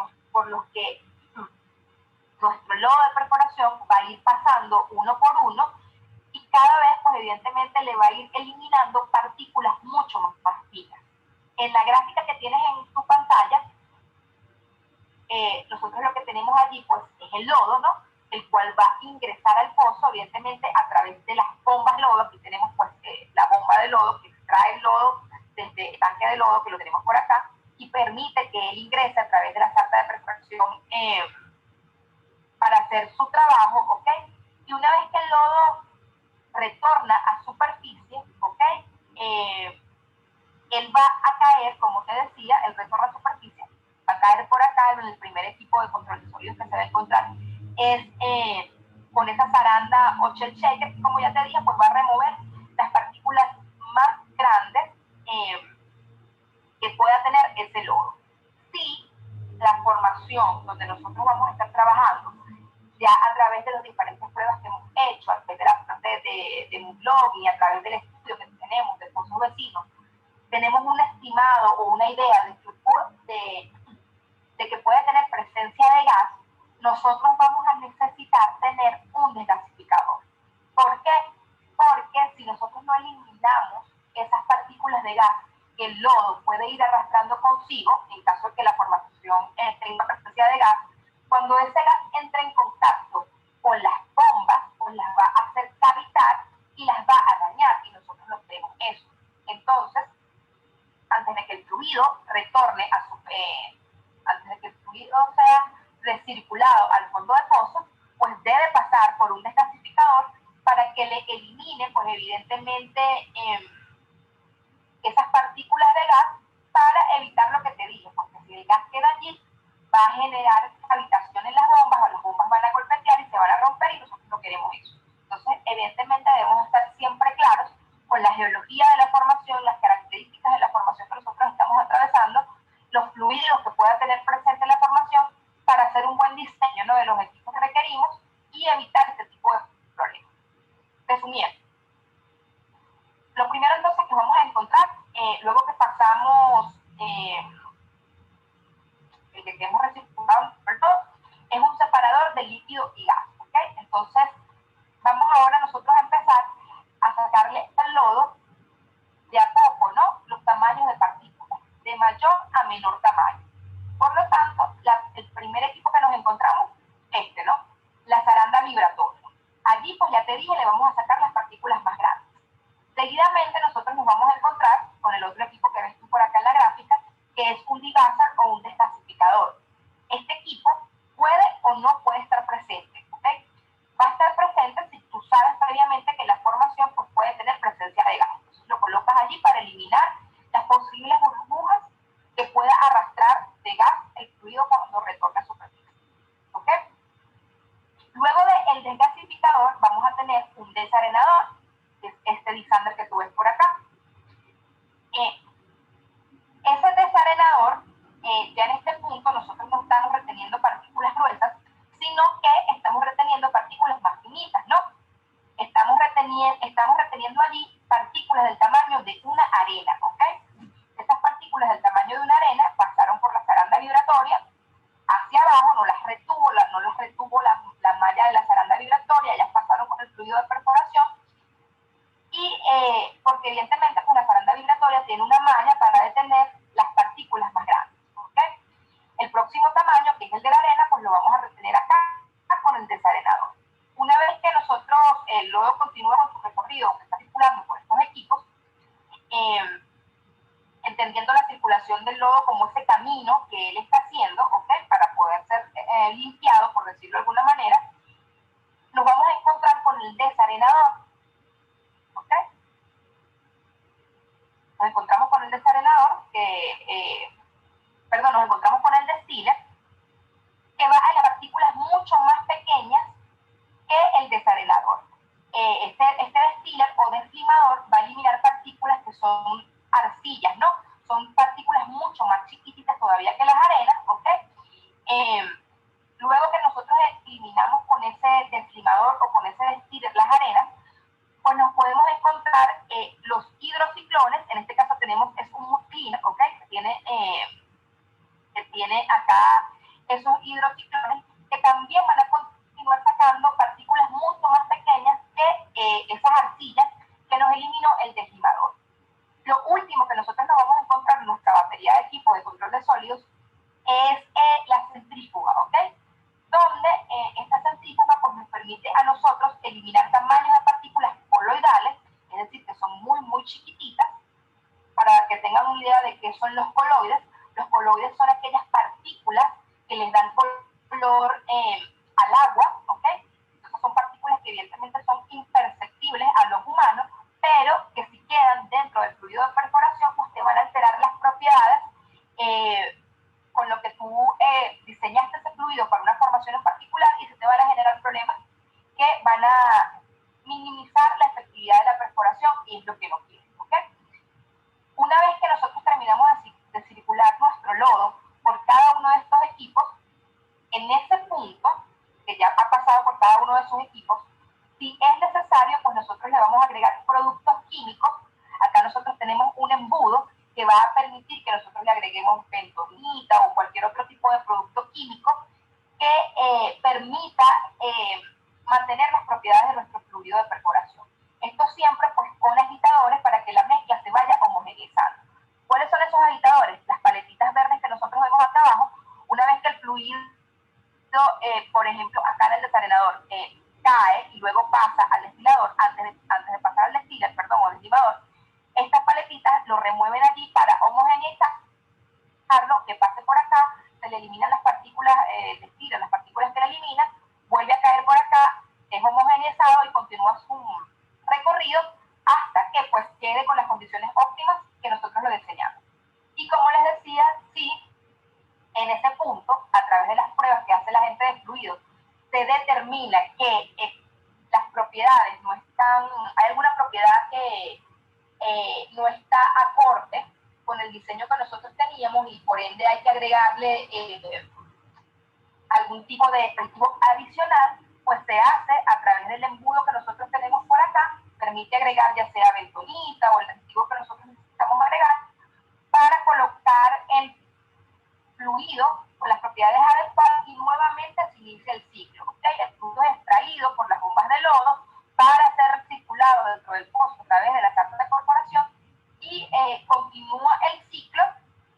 S1: nuestro lodo de perforación va a ir pasando uno por uno, y cada vez, pues evidentemente, le va a ir eliminando partículas mucho más finas. En la gráfica que tienes en tu pantalla, nosotros lo que tenemos allí pues es el lodo, ¿no?, el cual va a ingresar al pozo, evidentemente, a través de las bombas lodo. Aquí tenemos pues la bomba de lodo que extrae el lodo desde el tanque de lodo, que lo tenemos por acá, y permite que él ingrese a través de la sarta de perforación para hacer su trabajo, ¿ok? Y una vez que el lodo retorna a superficie, ¿ok? Él va a caer, como te decía, el retorno a superficie, va a caer por acá en el primer equipo de control de sólidos que se va a encontrar, es con esa zaranda o shell checker, que como ya te dije, pues va a remover las partículas más grandes que pueda tener ese lodo. Si la formación donde nosotros vamos a estar trabajando, ya a través de las diferentes pruebas que hemos hecho, a través de la parte de Moodlog y a través del estudio que tenemos de pozos vecinos, tenemos un estimado o una idea de que puede tener presencia de gas, nosotros vamos a necesitar tener un desgasificador. ¿Por qué? Porque si nosotros no eliminamos esas partículas de gas que el lodo puede ir arrastrando consigo, en caso de que la formación tenga presencia de gas, cuando ese gas entra en contacto con las bombas, pues las va a hacer cavitar y las va a dañar, y nosotros no tenemos eso. Entonces, antes de que el fluido retorne antes de que el fluido sea recirculado al fondo de pozo, pues debe pasar por un desgasificador para que le elimine, pues evidentemente, esas partículas de gas, para evitar lo que te dije, porque si el gas queda allí, va a generar cavitación en las bombas, o las bombas van a golpetear y se van a romper, y nosotros geología de la formación, las características de la formación que nosotros estamos atravesando, los fluidos que pueda tener presente la formación para hacer un buen diseño, ¿no?, de los equipos que requerimos y evitar este tipo de problemas. Resumiendo, lo primero entonces que vamos a encontrar, luego que pasamos el que hemos recirculado por todo, es un separador de líquido y gas, ¿ok? Entonces, vamos ahora nosotros a empezar a sacarle al lodo de a poco, ¿no?, los tamaños de partículas, de mayor a menor tamaño. Por lo tanto, el primer equipo que nos encontramos, ¿no?, la zaranda vibratoria. Allí, pues ya te dije, le vamos a sacar las partículas más grandes. Seguidamente, nosotros nos vamos a encontrar con el otro equipo que ves tú por acá en la gráfica, que es un degazzer o un desgasificador. Este equipo puede o no puede estar presente, ¿ok? Va a estar presente si tú sabes previamente que la formación pues, puede tener presencia de gas. Entonces lo colocas allí para eliminar las posibles burbujas que pueda arrastrar de gas el fluido cuando retorna a superficie, ¿ok? Luego del desgasificador vamos a tener un desarenador, que es este desander que tú ves por acá. Ese desarenador, ya en este punto nosotros no estamos reteniendo partículas gruesas, sino que estamos reteniendo partículas más finitas, ¿no? Estamos reteniendo allí partículas del tamaño de una arena, ¿ok? Estas partículas del tamaño de una arena pasaron por la zaranda vibratoria hacia abajo, no las retuvo la malla de la zaranda vibratoria, ellas pasaron por el fluido de perforación y porque evidentemente pues, la zaranda vibratoria tiene una malla para detener las partículas más grandes, ¿ok? El próximo tamaño, que es el de la arena, pues lo vamos a retener acá con el desarenador. Una vez que nosotros luego continúa con su recorrido, que está circulando por estos equipos, entendiendo la circulación del lodo como ese camino que él está haciendo, ¿ok?, para poder ser limpiado, por decirlo de alguna manera, nos vamos a encontrar con el desarenador, ¿ok? Nos encontramos con el desarenador, nos encontramos con el destiller, que va a las partículas mucho más pequeñas que el desarenador. Este destiller o deslimador va a eliminar partículas que son arcillas, ¿no? Son partículas mucho más chiquititas todavía que las arenas, ¿ok? Luego que nosotros eliminamos con ese deslimador o con ese destiller las arenas, pues nos podemos encontrar los hidrociclones. En este caso es un muslin, ¿ok?, que tiene acá esos hidrociclones que también van a continuar sacando partículas mucho más pequeñas que esas arcillas que nos eliminó el deslimador. Lo último que nosotros nos vamos a encontrar en nuestra batería de equipo de control de sólidos es la centrífuga, ¿ok?, donde esta centrífuga pues, nos permite a nosotros eliminar tamaños de partículas coloidales, es decir, que son muy, muy chiquititas. Para que tengan una idea de qué son los coloides son aquellas partículas que les dan color al agua, ¿ok? Entonces son partículas que evidentemente son imperceptibles a los humanos, pero que si quedan dentro del fluido de perforación, pues te van a alterar las propiedades con lo que tú diseñaste ese fluido para una formación en particular y se te van a generar problemas que van a minimizar la efectividad de la perforación y es lo que no quieren, ¿ok? Una vez que nosotros terminamos de circular nuestro lodo por cada uno de estos equipos, en ese punto, que ya ha pasado por cada uno de esos equipos, si es necesario, pues nosotros le vamos a agregar productos químicos. Acá nosotros tenemos un embudo que va a permitir que nosotros le agreguemos bentonita o cualquier otro tipo de producto químico que permita mantener las propiedades de nuestro fluido de perforación. Esto siempre pues con agitadores para que la mezcla se vaya homogeneizando. ¿Cuáles son esos agitadores? Las paletitas verdes que nosotros vemos acá abajo. Una vez que el fluido, por ejemplo, acá en el desarenador, cae y luego pasa al destilador, antes de pasar al destiller, o deslimador, estas paletitas lo remueven allí para homogeneizarlo, que pase por acá, se le eliminan las partículas, destilan las partículas que le eliminan, vuelve a caer por acá, es homogeneizado y continúa su recorrido hasta que pues quede con las condiciones óptimas que nosotros lo diseñamos. Y como les decía, sí, en ese punto, a través de las pruebas que hace la gente de fluidos, se determina que las propiedades no están, hay alguna propiedad que no está acorde con el diseño que nosotros teníamos y por ende hay que agregarle algún tipo de residuo adicional, pues se hace a través del embudo que nosotros tenemos por acá, permite agregar ya sea bentonita o el residuo que nosotros necesitamos agregar para colocar el fluido con las propiedades adecuadas y nuevamente se inicia el ciclo. ¿Okay? El fluido es extraído por las bombas de lodo para ser circulado dentro del pozo a través de la carta de perforación y continúa el ciclo,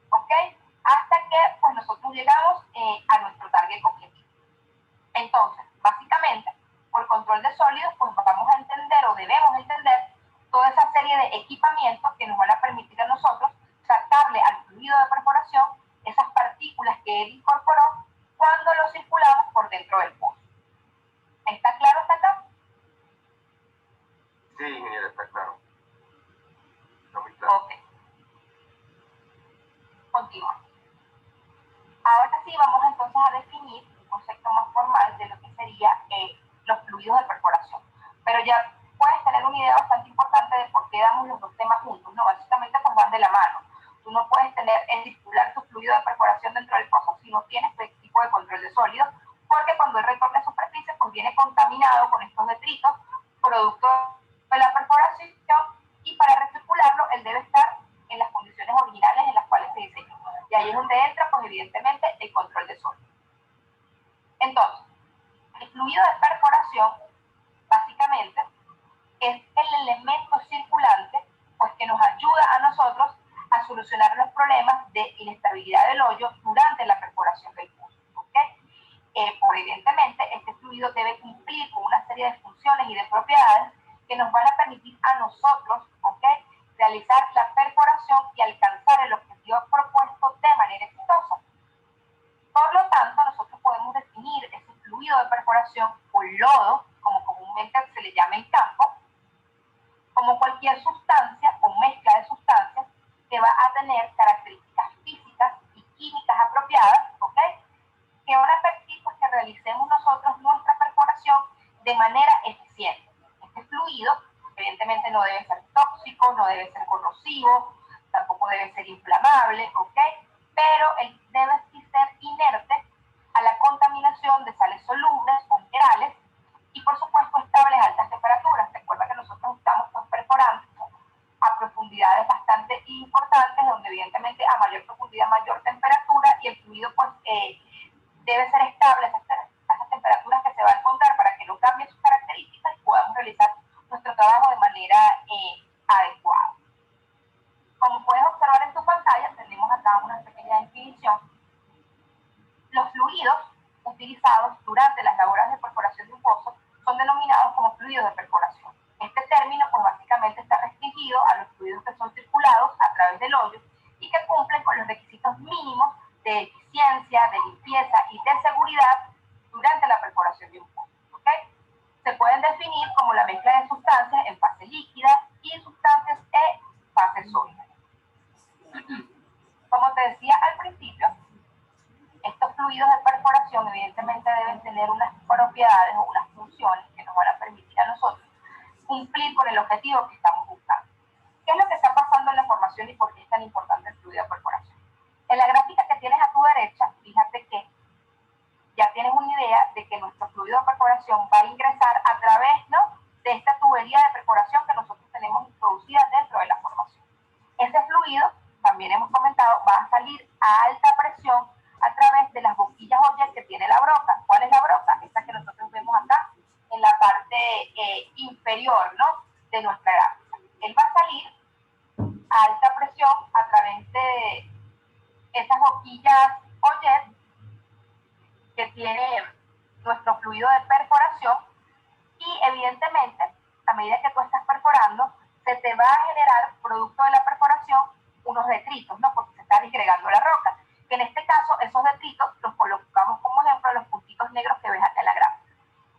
S1: ¿okay? Hasta que pues, nosotros llegamos a nuestro target objetivo. Entonces, básicamente, por control de sólidos, pues vamos a entender o debemos entender toda esa serie de equipamientos que nos van a permitir a nosotros sacarle al fluido de perforación esas partículas que él incorporó cuando lo circulamos por dentro del pozo. ¿Está claro hasta acá?
S2: Sí, ingeniero, está claro. Está muy claro.
S1: Ok. Continúa. Ahora sí vamos entonces a definir un concepto más formal de lo que sería los fluidos de perforación. Pero ya puedes tener una idea bastante importante de por qué damos los dos temas juntos, ¿no? Básicamente pues van de la mano. Tú no puedes tener circular tu fluido de perforación dentro del pozo si no tienes este tipo de control de sólidos, porque cuando él retorna a superficie pues viene contaminado con estos detritos, producto de la perforación, y para recircularlo él debe estar en las condiciones originales en las cuales se diseñó. Y ahí es donde entra, pues evidentemente, el control de sólidos. Entonces, el fluido de perforación, básicamente, es el elemento circulante, pues que nos ayuda a nosotros a solucionar los problemas de inestabilidad del hoyo durante la perforación del pozo. ¿Okay? Por evidentemente, este fluido debe cumplir con una serie de funciones y de propiedades que nos van a permitir a nosotros, ¿okay?, realizar la perforación y alcanzar el objetivo propuesto de manera exitosa. Por lo tanto, nosotros podemos definir ese fluido de perforación o lodo, como comúnmente se le llama en campo, como cualquier sustancia o mezcla de sustancias que va a tener características físicas y químicas apropiadas, ¿ok?, que van a permitir pues, que realicemos nosotros nuestra perforación de manera eficiente. Este fluido evidentemente no debe ser tóxico, no debe ser corrosivo, tampoco debe ser inflamable, ¿ok? Pero él debe ser inerte a la contaminación de sales solubles o minerales y por supuesto estable a altas temperaturas. Recuerda que nosotros estamos perforando a profundidades bastante importantes, donde evidentemente a mayor profundidad, mayor temperatura, y el fluido pues debe ser estable a esas temperaturas que se va a encontrar para que no cambie sus características y podamos realizar nuestro trabajo de manera adecuada. Como puedes observar en tu pantalla, tenemos acá una pequeña definición. Los fluidos utilizados durante las labores de perforación de un pozo son denominados como fluidos de perforación. Este término pues básicamente está restringido a los fluidos que son circulados a través del hoyo y que cumplen con los requisitos mínimos de eficiencia, de limpieza y de seguridad durante la perforación de un pozo. ¿Okay? Se pueden definir como la mezcla de sustancias en fase líquida y sustancias en fase sólida. Como te decía al principio, estos fluidos de perforación evidentemente deben tener unas propiedades o unas funciones que nos van a permitir a nosotros cumplir con el objetivo que estamos buscando. ¿Qué es lo que está pasando en la formación y por qué es tan importante el fluido de perforación? En la gráfica que tienes a tu derecha, fíjate que ya tienes una idea de que nuestro fluido de perforación va a ingresar a través, ¿no?, de esta tubería de perforación que nosotros tenemos introducida dentro de la formación. Ese fluido, también hemos comentado, va a salir a alta presión a través de las boquillas Hoyer que tiene la broca. ¿Cuál es la broca? Esta que nosotros vemos acá en la parte inferior, ¿no?, de nuestra gráfica. Él va a salir a alta presión a través de esas boquillas Hoyer que tiene nuestro fluido de perforación y evidentemente a medida que tú estás perforando se te va a generar producto de la perforación unos detritos, ¿no?, porque se está disgregando la roca, que en este caso esos detritos los colocamos como ejemplo los puntitos negros que ves acá en la gráfica.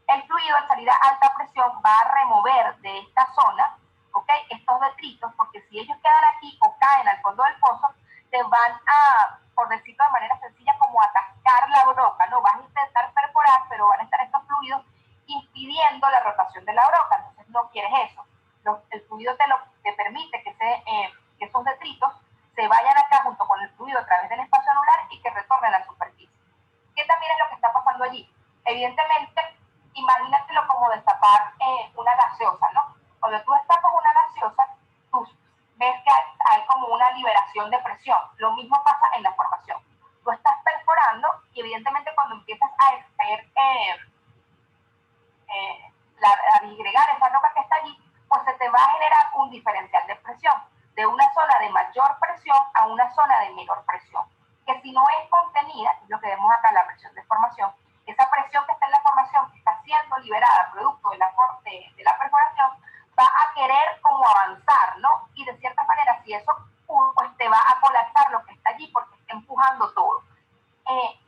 S1: El fluido al salir a alta presión va a remover de esta zona, ¿ok?, estos detritos, porque si ellos quedan aquí o caen al fondo del pozo, te van a, por decirlo de manera sencilla, como atascar la broca, ¿no? Vas a intentar perforar, pero van a estar estos fluidos impidiendo la rotación de la broca, entonces no quieres eso. el fluido te permite que esos detritos se vayan acá junto con el fluido a través del espacio anular y que retornen a la superficie. ¿Qué también es lo que está pasando allí? Evidentemente, imagínatelo como destapar una gaseosa, ¿no? Cuando tú destapas una gaseosa, tú ves que hay como una liberación de presión. Lo mismo pasa en la formación. Tú estás perforando y evidentemente cuando empiezas a extraer, a disgregar esa roca que está allí, pues se te va a generar un diferencial de presión, de una zona de mayor presión a una zona de menor presión, que si no es contenida, lo que vemos acá, la presión de formación, esa presión que está en la formación, que está siendo liberada producto de la perforación, va a querer como avanzar, ¿no? Y de cierta manera, si eso pues te va a colapsar lo que está allí porque está empujando todo.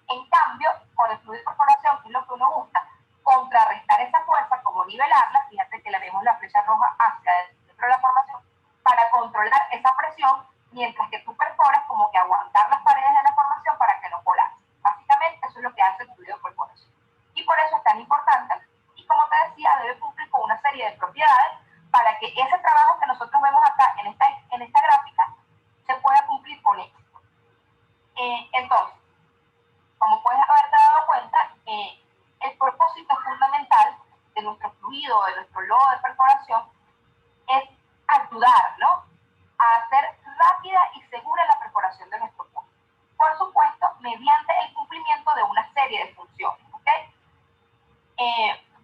S1: En cambio, con el fluido de perforación, que es lo que uno busca, contrarrestar esa fuerza, como nivelarla, fíjate que le vemos la flecha roja hacia dentro de la formación, para controlar esa presión, mientras que tú perforas, como que aguantar las paredes de la formación para que no colapse. Básicamente, eso es lo que hace el fluido de perforación. Y por eso es tan importante, y como te decía, debe cumplir con una serie de propiedades para que ese trabajo que nosotros vemos acá en esta gráfica se pueda cumplir con éxito. Entonces, como puedes haberte dado cuenta, el propósito fundamental de nuestro fluido, de nuestro lodo de perforación, es ayudar, ¿no?, a hacer rápida y segura la perforación de nuestro pozo. Por supuesto, mediante el cumplimiento de una serie de funciones, ¿ok?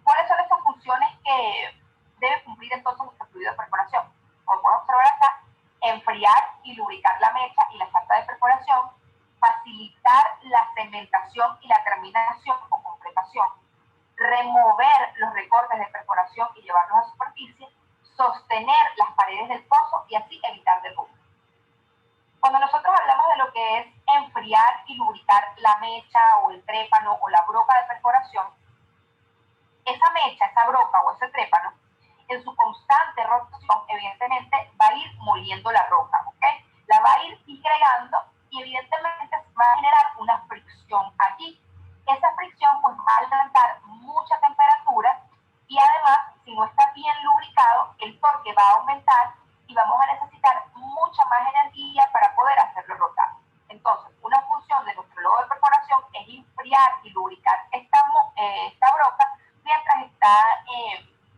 S1: ¿Cuáles son estas funciones que debe cumplir entonces nuestro fluido de perforación? Como puedes observar acá, enfriar y lubricar la mecha y la falta de perforación, facilitar la cementación y la terminación o completación, remover los recortes de perforación y llevarlos a superficie, sostener las paredes del pozo y así evitar derrumbes. Cuando nosotros hablamos de lo que es enfriar y lubricar la mecha o el trépano o la broca de perforación, esa mecha, esa broca o ese trépano, en su constante rotación, evidentemente va a ir moliendo la roca, ¿ok? La va a ir disgregando y evidentemente va a generar una fricción allí. Esa fricción pues va a alcanzar mucha temperatura y además, si no está bien lubricado, el torque va a aumentar y vamos a necesitar mucha más energía para poder hacerlo rotar. Entonces, una función de nuestro lodo de perforación es enfriar y lubricar esta broca mientras está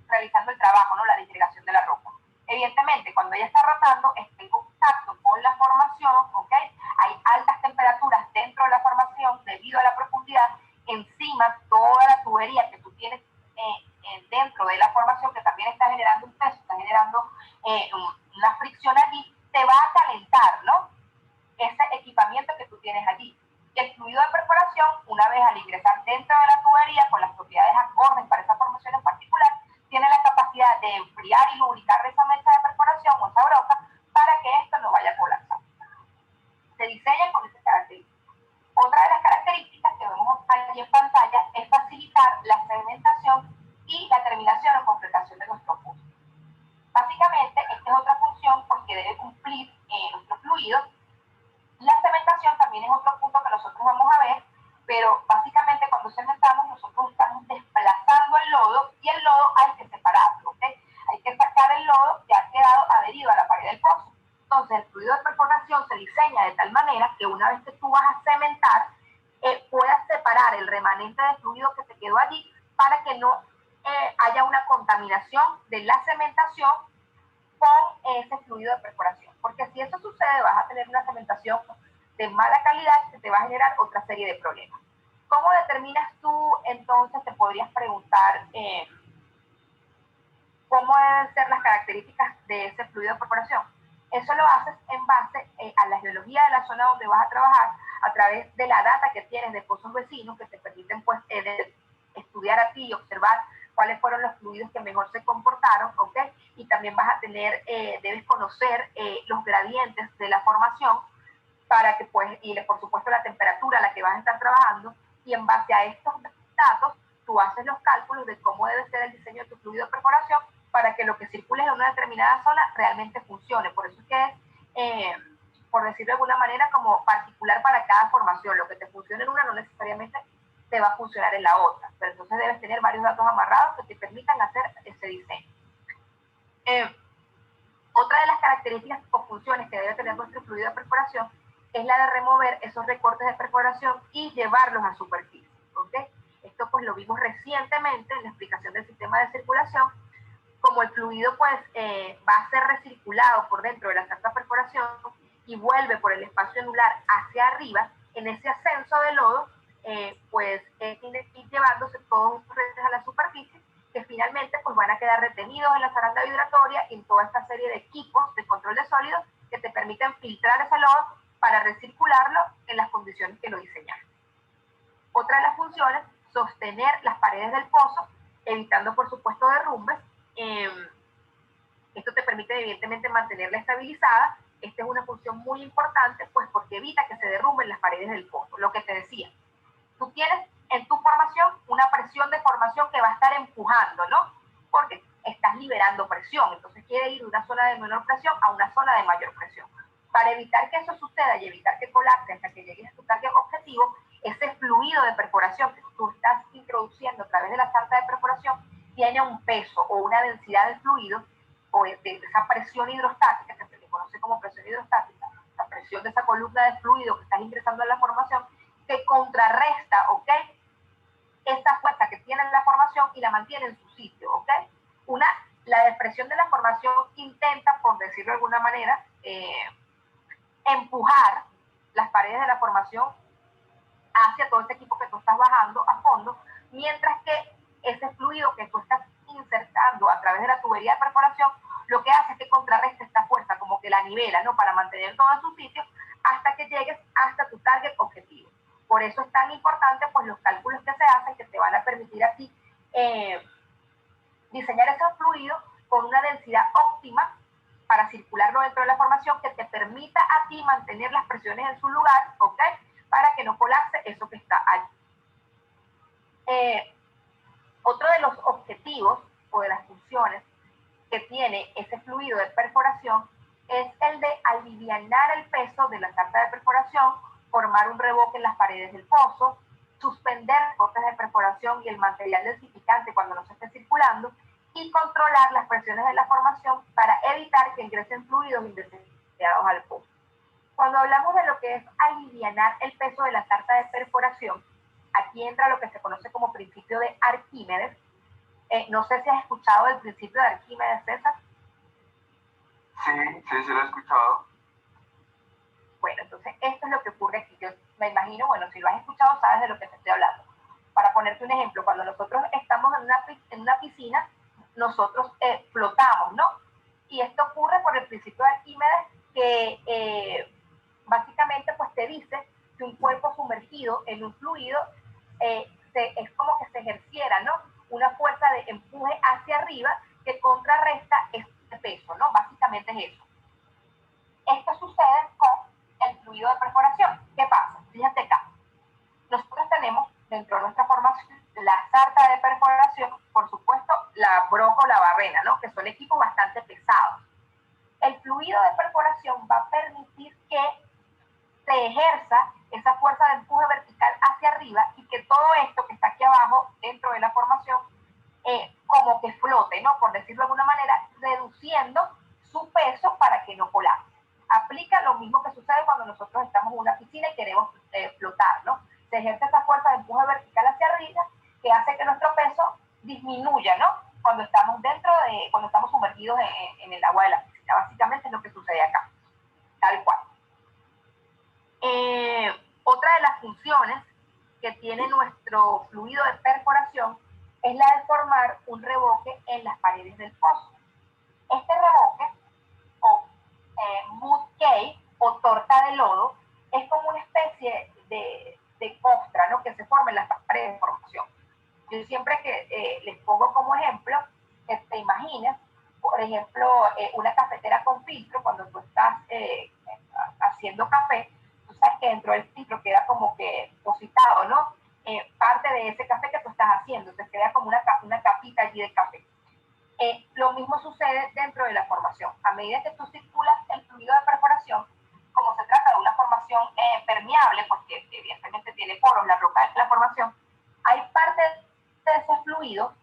S1: realizando el trabajo, ¿no?, la disgregación de la roca. Evidentemente, cuando ella está rotando, está en contacto con la formación, ¿ok? Hay altas temperaturas dentro de la formación debido a la profundidad. Encima, toda la tubería que tú tienes dentro de la formación, que también está generando un peso, está generando una fricción allí, te va a calentar, ¿no?, ese equipamiento que tú tienes allí. Y el fluido de perforación, una vez al ingresar dentro de la tubería con las propiedades acordes para esa formación en particular, tiene la capacidad de enfriar y lubricar esa mecha de perforación o esa broca para que esto no vaya a colapsar. Se diseña con esas características. Otra de las características que vemos aquí en pantalla es facilitar la segmentación y la terminación o completación de nuestro pozo. Básicamente, esta es otra función pues, que debe cumplir nuestro fluido. La cementación también es otro punto que nosotros vamos a ver, pero básicamente cuando cementamos nosotros estamos desplazando el lodo y el lodo hay que separarlo, ¿ok? Hay que sacar el lodo que ha quedado adherido a la pared del pozo. Entonces el fluido de perforación se diseña de tal manera que una vez que tú vas a cementar, puedas separar el remanente de fluido que te quedó allí para que no haya una contaminación de la cementación con ese fluido de perforación. Porque si eso sucede, vas a tener una cementación de mala calidad que te va a generar otra serie de problemas. ¿Cómo determinas tú, entonces, te podrías preguntar cómo deben ser las características de ese fluido de perforación? Eso lo haces en base a la geología de la zona donde vas a trabajar, a través de la data que tienes de pozos vecinos que te permiten pues, estudiar a ti y observar cuáles fueron los fluidos que mejor se comportaron, ¿ok? Y también vas a tener, debes conocer los gradientes de la formación para que, pues, y por supuesto la temperatura a la que vas a estar trabajando, y en base a estos datos, tú haces los cálculos de cómo debe ser el diseño de tu fluido de perforación para que lo que circule en una determinada zona realmente funcione. Por eso es que es, por decirlo de alguna manera, como particular para cada formación. Lo que te funciona en una no necesariamente te va a funcionar en la otra, pero entonces debes tener varios datos amarrados que te permitan hacer ese diseño. Otra de las características o funciones que debe tener nuestro fluido de perforación es la de remover esos recortes de perforación y llevarlos a superficie, ¿ok? Esto pues lo vimos recientemente en la explicación del sistema de circulación. Como el fluido pues va a ser recirculado por dentro de la sarta de perforación y vuelve por el espacio anular hacia arriba, en ese ascenso de lodo, pues ir llevándose todos estos restos a la superficie, que finalmente pues van a quedar retenidos en la zaranda vibratoria y en toda esta serie de equipos de control de sólidos que te permiten filtrar ese lodo para recircularlo en las condiciones que lo diseñaron. Otra de las funciones, sostener las paredes del pozo, evitando por supuesto derrumbes. Esto te permite evidentemente mantenerla estabilizada. Esta es una función muy importante, pues porque evita que se derrumben las paredes del pozo. Lo que te decía, tú tienes en tu formación una presión de formación que va a estar empujando, ¿no? Porque estás liberando presión, entonces quiere ir de una zona de menor presión a una zona de mayor presión. Para evitar que eso suceda y evitar que colapse hasta que llegues a tu target objetivo, ese fluido de perforación que tú estás introduciendo a través de la sarta de perforación tiene un peso o una densidad de fluido o de esa presión hidrostática, que se le conoce como presión hidrostática, la presión de esa columna de fluido que estás ingresando a la formación, que contrarresta, ¿ok?, esa fuerza que tiene en la formación y la mantiene en su sitio, ¿ok? La depresión de la formación intenta, por decirlo de alguna manera, empujar las paredes de la formación hacia todo ese equipo que tú estás bajando a fondo, mientras que ese fluido que tú estás insertando a través de la tubería de perforación, lo que hace es que contrarreste esta fuerza, como que la nivela, ¿no?, para mantener todo en su sitio hasta que llegues hasta tu target objetivo. Por eso es tan importante pues los cálculos que se hacen, que te van a permitir a ti diseñar esos fluidos con una densidad óptima para circularlo dentro de la formación, que te permita a ti mantener las presiones en su lugar, ¿ok?, para que no colapse eso que está allí. Otro de los objetivos o de las funciones que tiene ese fluido de perforación es el de alivianar el peso de la sarta de perforación, formar un revoque en las paredes del pozo, suspender cortes de perforación y el material densificante cuando no se esté circulando, y controlar las presiones de la formación para evitar que ingresen fluidos indeseados al pozo. Cuando hablamos de lo que es alivianar el peso de la sarta de perforación, aquí entra lo que se conoce como principio de Arquímedes. No sé si has escuchado el principio de Arquímedes, César.
S2: Sí lo he escuchado.
S1: Bueno, entonces esto es lo que ocurre aquí. Yo me imagino, bueno, si lo has escuchado, sabes de lo que te estoy hablando. Para ponerte un ejemplo, cuando nosotros estamos en una piscina, nosotros flotamos, ¿no? Y esto ocurre por el principio de Arquímedes, que básicamente pues te dice que un cuerpo sumergido en un fluido es como que se ejerciera, ¿no?, una fuerza de empuje hacia arriba que contrarresta este peso, ¿no? Básicamente es eso. Esto sucede con el fluido de perforación. ¿Qué pasa? Fíjate acá. Nosotros tenemos dentro de nuestra formación la sarta de perforación, por supuesto, la broca o la barrena, ¿no?, que son equipos bastante pesados. El fluido de perforación va a permitir que se ejerza esa fuerza de empuje vertical hacia arriba y que todo esto que está aquí abajo dentro de la formación como que flote, ¿no?, por decirlo de alguna manera, reduciendo su peso para que no colapse. Aplica lo mismo que sucede cuando nosotros estamos en una piscina y queremos flotar, ¿no? Se ejerce esa fuerza de empuje vertical hacia arriba que hace que nuestro peso disminuya, ¿no?, cuando estamos cuando estamos sumergidos en el agua de la piscina. Básicamente es lo que sucede acá, tal cual. Otra de las funciones que tiene nuestro fluido de perforación es la de formar un revoque en las paredes del pozo. Este revoque, o mud cave, o torta de lodo, es como una especie de costra, ¿no?, que se forma en las paredes de formación. Yo siempre que les pongo como ejemplo, que te imaginas, por ejemplo, una cafetera con filtro. Cuando tú estás haciendo café, tú sabes que dentro del filtro queda como que depositado, ¿no?, parte de ese café que tú estás haciendo, entonces queda como una capita allí de café. Lo mismo sucede dentro de la formación. A medida que tú circulas el fluido de perforación, como se trata de una formación permeable, porque evidentemente tiene poros la roca de la formación, hay parte de ese fluido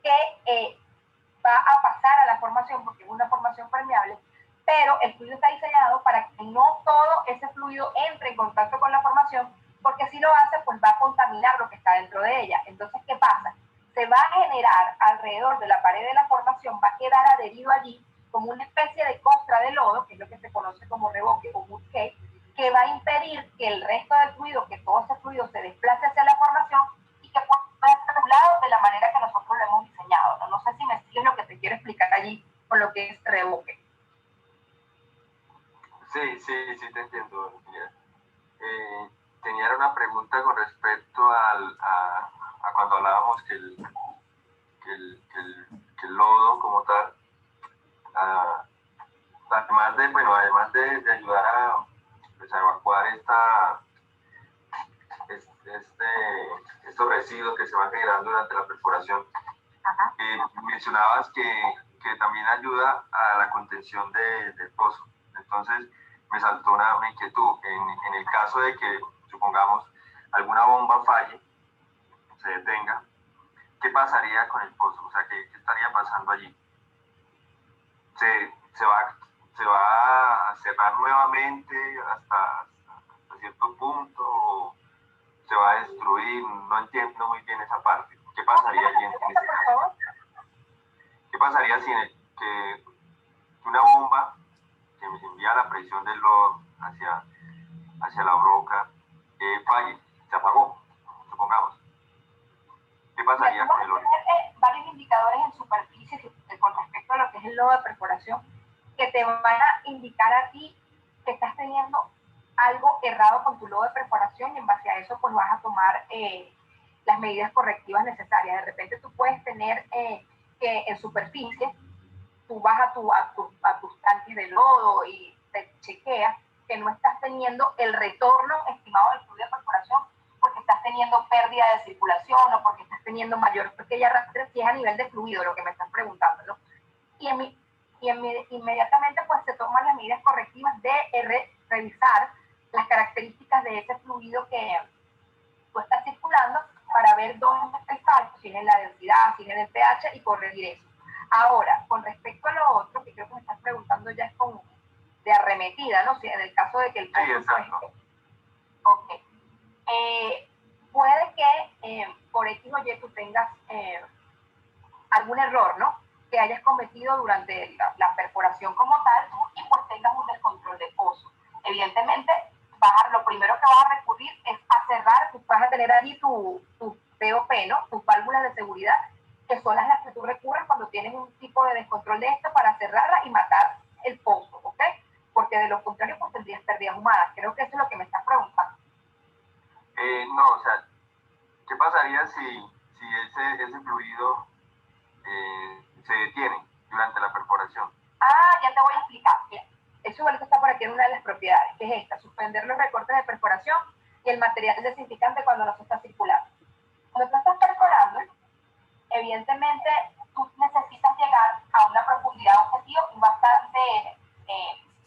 S1: que va a pasar a la formación, porque es una formación permeable, pero el fluido está diseñado para que no todo ese fluido entre en contacto con la formación, porque si lo hace, pues va a contaminar lo que está dentro de ella. Entonces, ¿qué pasa? Se va a generar alrededor de la pared de la formación, va a quedar adherido allí como una especie de costra de lodo, que es lo que se conoce como revoque o mud cake, que va a impedir que el resto del fluido, que todo ese fluido se desplace hacia la formación y que pueda ser regulado de la manera que nosotros lo hemos diseñado. No sé si me sigues lo que te quiero explicar allí con lo que es revoque.
S2: Sí, te entiendo. Tenía una pregunta con respecto a cuando hablábamos que el lodo como tal, además de ayudar a, pues, a evacuar estos residuos que se van generando durante la perforación, mencionabas que también ayuda a la contención del pozo. Entonces me saltó una inquietud. En el caso de que, supongamos, alguna bomba falle, se detenga, ¿qué pasaría con el pozo? O sea, ¿qué estaría pasando allí? ¿Se va a cerrar nuevamente hasta cierto punto? ¿O se va a destruir? No entiendo muy bien esa parte. ¿Qué pasaría allí en ese caso? ¿Qué pasaría si que una bomba que envía la presión del lodo hacia la broca falle, se apagó, supongamos? ¿Qué pasaría con el lodo?
S1: Varios indicadores en superficie con respecto a lo que es el lodo de perforación que te van a indicar a ti que estás teniendo algo errado con tu lodo de perforación, y en base a eso pues vas a tomar las medidas correctivas necesarias. De repente tú puedes tener que en superficie tú vas a tus tanques de lodo y te chequeas que no estás teniendo el retorno estimado del fluido de perforación porque estás teniendo pérdida de circulación o porque estás teniendo mayor pequeña arrastre, si es a nivel de fluido lo que me estás preguntando, ¿no? Inmediatamente pues se toman las medidas correctivas de revisar las características de ese fluido que tú estás circulando para ver dónde está el fallo, si es en la densidad, si es en el pH, y corregir eso. Ahora, con respecto a lo otro, que creo que me estás preguntando ya es como de arremetida, ¿no? Si en el caso de que el
S2: pozo... Sí, exacto.
S1: Ok. Puede que por X o Y tú tengas algún error, ¿no? Que hayas cometido durante la perforación como tal y pues tengas un descontrol de pozo. Evidentemente, lo primero que vas a recurrir es a cerrar, vas a tener allí tu POP, ¿no? Tus válvulas de seguridad, que son las que tú recurres cuando tienes un tipo de descontrol de esto para cerrarla y matar el pozo, ¿ok? Porque de lo contrario pues tendrías pérdidas humanas. Creo que eso es lo que me estás preguntando.
S2: No, o sea, ¿qué pasaría si ese fluido se detiene durante la perforación?
S1: Ya te voy a explicar. Mira, eso igual está por aquí en una de las propiedades, que es esta: suspender los recortes de perforación y el material desinfectante cuando no se está circulando. Cuando tú estás perforando, evidentemente tú necesitas llegar a una profundidad objetivo bastante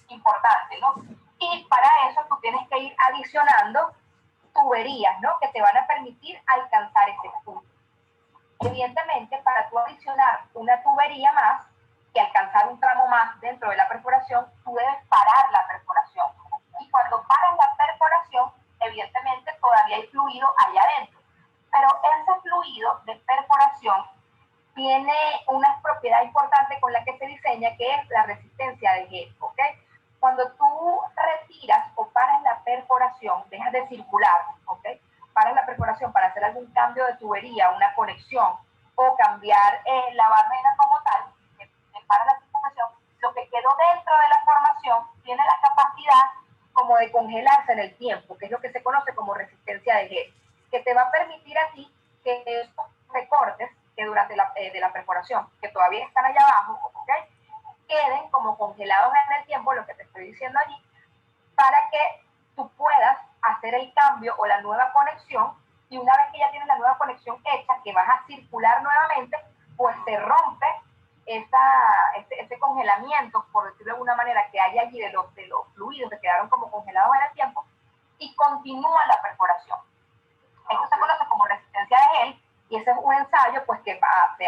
S1: importante, ¿no? Y para eso tú tienes que ir adicionando tuberías, ¿no? Que te van a permitir alcanzar ese punto. Evidentemente, para tú adicionar una tubería más y alcanzar un tramo más dentro de la perforación, tú debes parar la perforación. Y cuando paras la perforación, evidentemente todavía hay fluido allá adentro. Pero ese fluido de perforación tiene una propiedad importante con la que se diseña, que es la resistencia de gel, ¿ok? Cuando tú retiras o paras la perforación, dejas de circular, ¿ok? Paras la perforación para hacer algún cambio de tubería, una conexión, o cambiar la barrera como tal, para la circulación, lo que quedó dentro de la formación tiene la capacidad como de congelarse en el tiempo, que es lo que se conoce como resistencia de gel, que te va a permitir a ti que estos recortes que durante de la perforación, que todavía están allá abajo, ¿okay?, queden como congelados en el tiempo, lo que te estoy diciendo allí, para que tú puedas hacer el cambio o la nueva conexión, y una vez que ya tienes la nueva conexión hecha, que vas a circular nuevamente, pues se rompe ese congelamiento, por decirlo de alguna manera, que hay allí de los fluidos que quedaron como congelados en el tiempo, y continúa la perforación. Esto se conoce como resistencia de gel, y ese es un ensayo pues que hace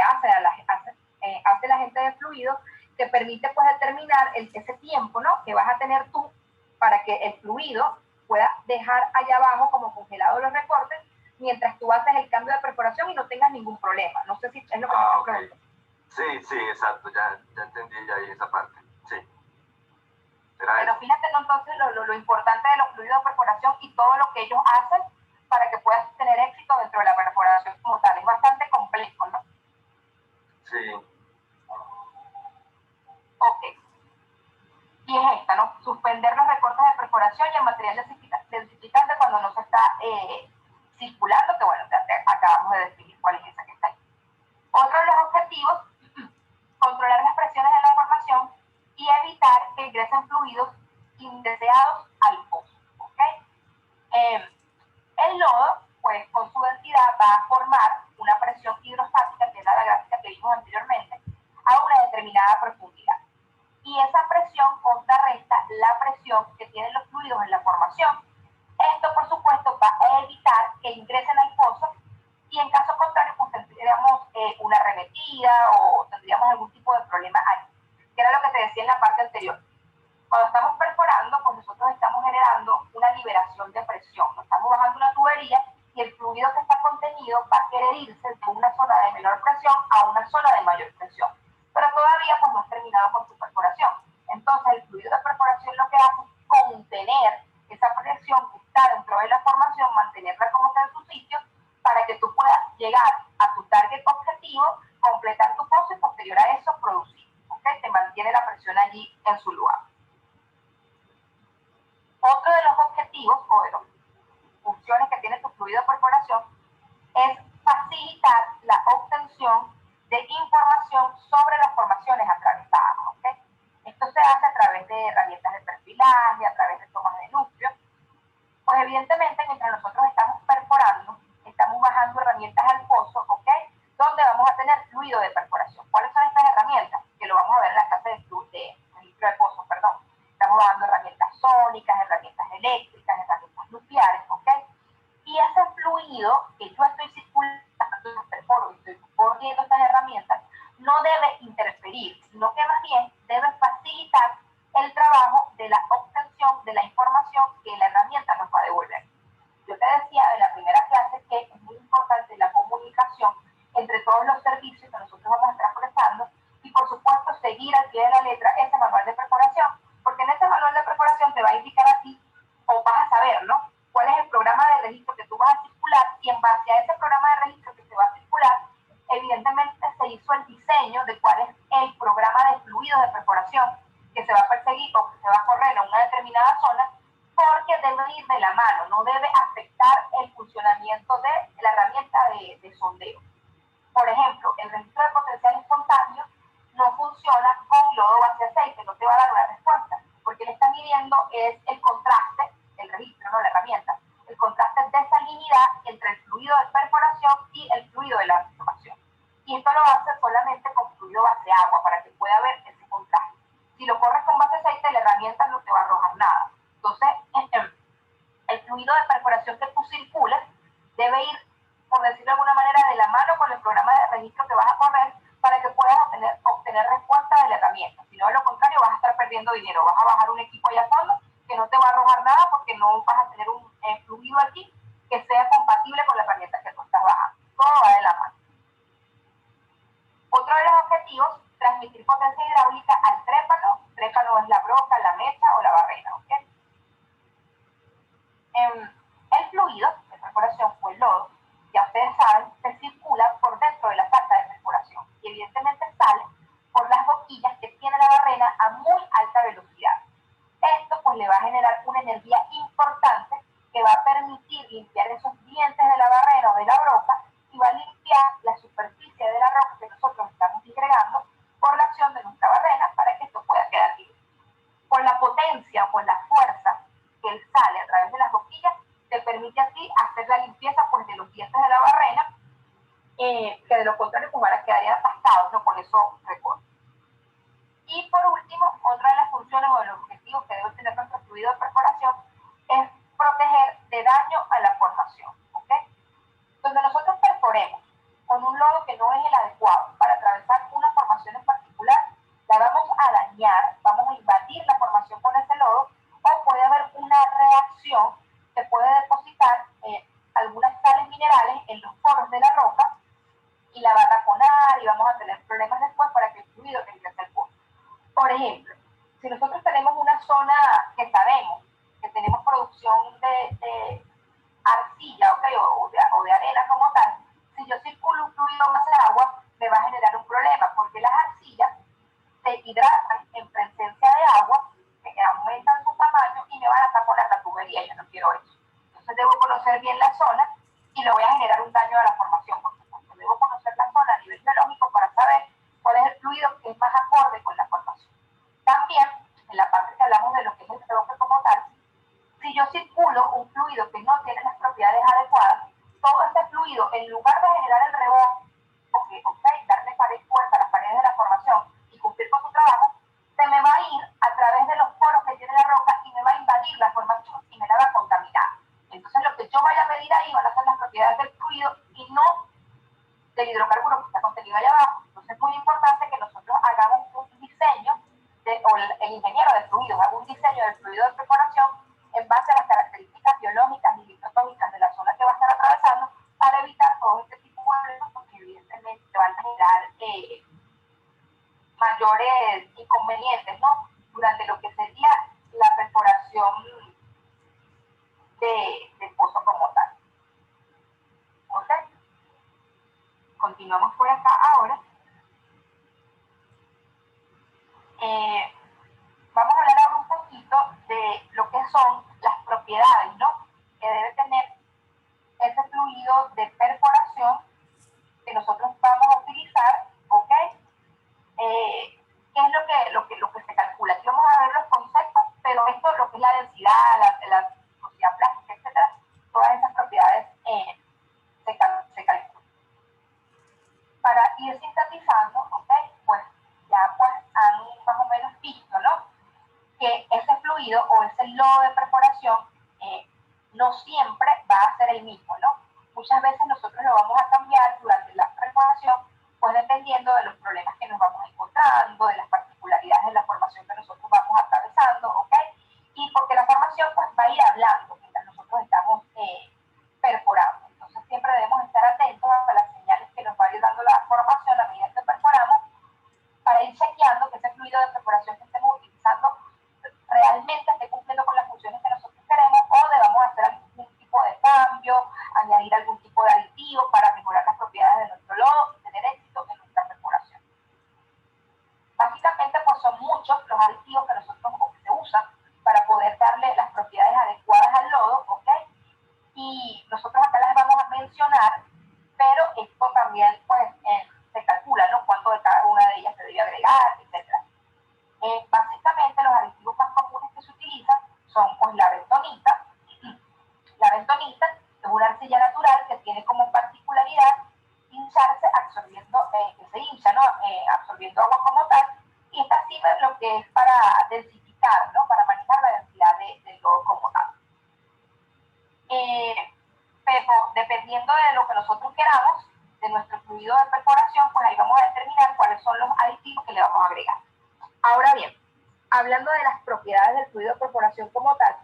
S1: la gente de fluidos, te permite pues determinar ese tiempo, ¿no?, que vas a tener tú para que el fluido pueda dejar allá abajo como congelado los recortes mientras tú haces el cambio de perforación y no tengas ningún problema. No sé si es lo que me estás preguntando.
S2: Sí, sí, exacto, ya entendí ya ahí esa parte. Sí.
S1: Pero fíjate, ¿no?, entonces lo importante de los fluidos de perforación y todo lo que ellos hacen para que puedas tener éxito dentro de la perforación como tal. Es bastante complejo, ¿no?
S2: Sí.
S1: Ok. Y es esta, ¿no? Suspender los recortes de perforación y el material desificante cuando no se está circulando, que bueno, acabamos de definir cuál es esa que está ahí. Otro de los objetivos, controlar las presiones de la formación y evitar que ingresen fluidos indeseados al pozo. ¿Okay? El lodo, pues con su densidad va a formar una presión hidrostática, que es la gráfica que vimos anteriormente, a una determinada profundidad. Y esa presión contrarresta la presión que tienen los fluidos en la formación. Esto, por supuesto, va a evitar que ingresen al pozo y en caso contrario, pues tendríamos una arremetida o tendríamos algún tipo de problema ahí, que era lo que te decía en la parte anterior. Cuando estamos perforando, pues nosotros estamos generando una liberación de presión. Nos estamos bajando una tubería y el fluido que está contenido va a querer irse de una zona de menor presión a una zona de mayor presión. Pero todavía pues no has terminado con tu perforación. Entonces el fluido de perforación lo que hace es contener esa presión que está dentro de la formación, mantenerla como está en su sitio, para que tú puedas llegar a tu target objetivo, completar tu pozo y posterior a eso producir. ¿Okay? Te mantiene la presión allí en su lugar. Otro de los objetivos o de las funciones que tiene tu fluido de perforación es facilitar la obtención de información sobre las formaciones atravesadas. ¿Okay? Esto se hace a través de herramientas de perfilaje, a través de tomas de núcleos. Pues evidentemente, mientras nosotros estamos perforando, estamos bajando herramientas al pozo, ¿ok?, donde vamos a tener fluido de perforación. ¿Cuáles son estas herramientas? Que lo vamos a ver en la clase de registro de pozos, perdón. Estamos bajando herramientas sónicas, herramientas eléctricas, herramientas nucleares, ¿ok? Y ese fluido que yo estoy circulando, perforo y estoy corriendo estas herramientas, no debe interferir, sino que más bien debe facilitar el trabajo de la obtención de la información que la herramienta nos va a devolver. Yo te decía en la primera clase que es muy importante la comunicación entre todos los servicios que nosotros vamos a estar prestando y por supuesto seguir al pie de la letra ese manual de perforación, porque en ese manual de perforación te va a indicar a ti, o vas a saber, ¿no?, cuál es el programa de registro que tú vas a circular, y en base a ese programa de registro que se va a circular, evidentemente se hizo el diseño de cuál es el programa de fluido de perforación que se va a perseguir o que se va a correr en una determinada zona, porque debe ir de la mano, no debe afectar el funcionamiento de la herramienta de sondeo. Por ejemplo, el registro de potencial espontáneo no funciona con lodo base aceite, no te va a dar una respuesta, porque le está midiendo es el contraste, el registro, no la herramienta, el contraste de salinidad entre el fluido de perforación y el fluido de la formación. Y esto lo hace solamente con fluido base agua, para que pueda ver ese contraste. Si lo corres con base aceite, la herramienta no te va a arrojar nada. Entonces, el fluido de perforación que tú circules debe ir, por decirlo de alguna manera, de la mano con el programa de registro que vas a correr para que puedas obtener respuesta de la herramienta. Si no, de lo contrario, vas a estar perdiendo dinero. Vas a bajar un equipo allá solo que no te va a arrojar nada porque no vas a tener un fluido aquí que sea compatible con la herramienta que tú estás bajando. Todo va de la mano. Otro de los objetivos, transmitir potencia hidráulica al trépano. Trépano es la broca, la mecha o la barrena. ¿Okay? El fluido de perforación o el lodo, ya ustedes saben, se circula por dentro de la sarta de perforación y evidentemente sale por las boquillas que tiene la barrena a muy alta velocidad. Esto pues le va a generar una energía importante que va a permitir limpiar esos dientes de la barrena o de la broca y va a limpiar la superficie de la roca que nosotros estamos disgregando por la acción de nuestra barrena para que esto pueda quedar libre. Con la potencia o con la fuerza que él sale a través de las boquillas, te permite así hacer la limpieza pues, de los dientes de la barrena, que de lo contrario pues, van a quedar atascados, ¿no?, con esos recortes. Y por último, otra de las funciones o de los objetivos que debe tener nuestro fluido de perforación es proteger de daño a la formación. ¿Okay? Donde nosotros perforemos con un lodo que no es el adecuado para atravesar una formación en particular, la vamos vamos a tener problemas después para que el fluido ingrese al pozo. Por ejemplo, si nosotros tenemos una zona que sabemos que tenemos producción de arcilla, ¿okay? o de arena como tal, si yo circulo un fluido más de agua, me va a generar un problema, porque las arcillas se hidratan en presencia de agua, que aumentan su tamaño y me van a taponar la tubería. Yo no quiero eso. Entonces debo conocer bien la zona y le voy a generar un daño a la formación, por supuesto. Debo conocer la zona a nivel biológico para saber cuál es el fluido que es más acorde con la formación. También, en la parte que hablamos de lo que es el trofe como tal, si yo circulo un fluido que no tiene las propiedades adecuadas, todo ese fluido, en lugar de generar el rebote, darle fuerza a las paredes de la formación y cumplir con su trabajo, se me va a ir a través de los poros que tiene la roca y me va a invadir la formación y me la va a contaminar. Entonces lo que yo vaya a medir ahí van a ser las propiedades del fluido y no del hidrocarburo que está contenido allá abajo. Entonces es muy importante que nosotros hagamos un diseño, o el ingeniero de fluidos haga un diseño del fluido de perforación en base a las características biológicas y microbiológicas de la zona que va a estar atravesando para evitar todo este tipo de problemas, porque evidentemente van a generar mayores inconvenientes, ¿no? Durante lo que sería la perforación del pozo como tal. ¿Ok? Continuamos por acá ahora. Vamos a hablar ahora un poquito de lo que son las propiedades, ¿no? Que debe tener ese fluido de perforación que nosotros vamos a utilizar, ¿ok? ¿Qué es lo que se calcula? Aquí vamos a ver los conceptos, pero esto, lo que es la densidad, la velocidad plástica, etcétera, todas esas propiedades se calculan. Para ir sintetizando, ¿ok? Pues ya pues han más o menos visto, ¿no? Que ese fluido o ese lodo de perforación no siempre va a ser el mismo, ¿no? Muchas veces nosotros lo vamos a cambiar durante la perforación, pues dependiendo de los problemas que nos vamos encontrando, de las particularidades de la formación que nosotros vamos atravesando, ¿ok? Y porque la formación pues va a ir hablando mientras nosotros estamos perforando. Entonces siempre debemos estar atentos a las señales que nos va a ir dando la formación a medida que perforamos, para ir chequeando que ese fluido de perforación que estemos utilizando realmente esté cumpliendo con las funciones que nosotros queremos, o debamos hacer algún tipo de cambio, añadir algún tipo de aditivo para mejorar las propiedades de nuestro lodo y tener éxito en nuestra perforación. Básicamente pues son muchos los aditivos que nosotros que se usan para poder darle las propiedades adecuadas al lodo, ¿ok? Y nosotros acá las vamos a mencionar, pero esto también pues se calcula, ¿no? Cuánto de cada una de ellas se debe agregar, etc. Básicamente los aditivos más comunes que se utilizan son pues la bentonita. La bentonita es una arcilla natural que tiene como particularidad hincharse absorbiendo, que se hincha, ¿no? Absorbiendo agua como tal, y esta sirve lo que es para densificar, ¿no? Para manejar la densidad del lodo como tal. Pero dependiendo de lo que nosotros queramos, de nuestro fluido de perforación, pues ahí vamos a determinar cuáles son los aditivos que le vamos a agregar. Ahora bien, hablando de las propiedades del fluido de perforación como tal,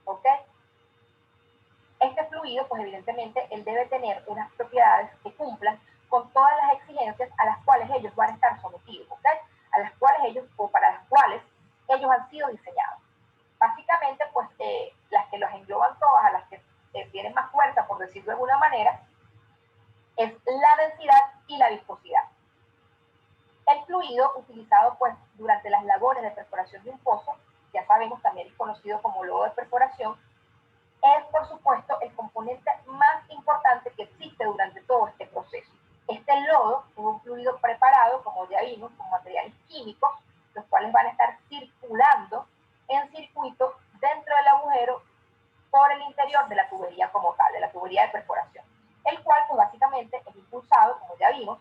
S1: ¿ok? Este fluido, pues evidentemente, él debe tener unas propiedades que cumplan con todas las exigencias a las cuales ellos van a estar sometidos, ¿ok? A las cuales ellos, o para las cuales ellos han sido diseñados. Básicamente, pues, las que los engloban todas, a las que tienen más fuerza, por decirlo de alguna manera, es la densidad y la viscosidad. El fluido utilizado pues durante las labores de perforación de un pozo, ya sabemos también es conocido como lodo de perforación, es por supuesto el componente más importante que existe durante todo este proceso. Este lodo es un fluido preparado, como ya vimos, con materiales químicos, los cuales van a estar circulando en circuito dentro del agujero por el interior de la tubería como tal, de la tubería de perforación, el cual pues básicamente es impulsado, como ya vimos,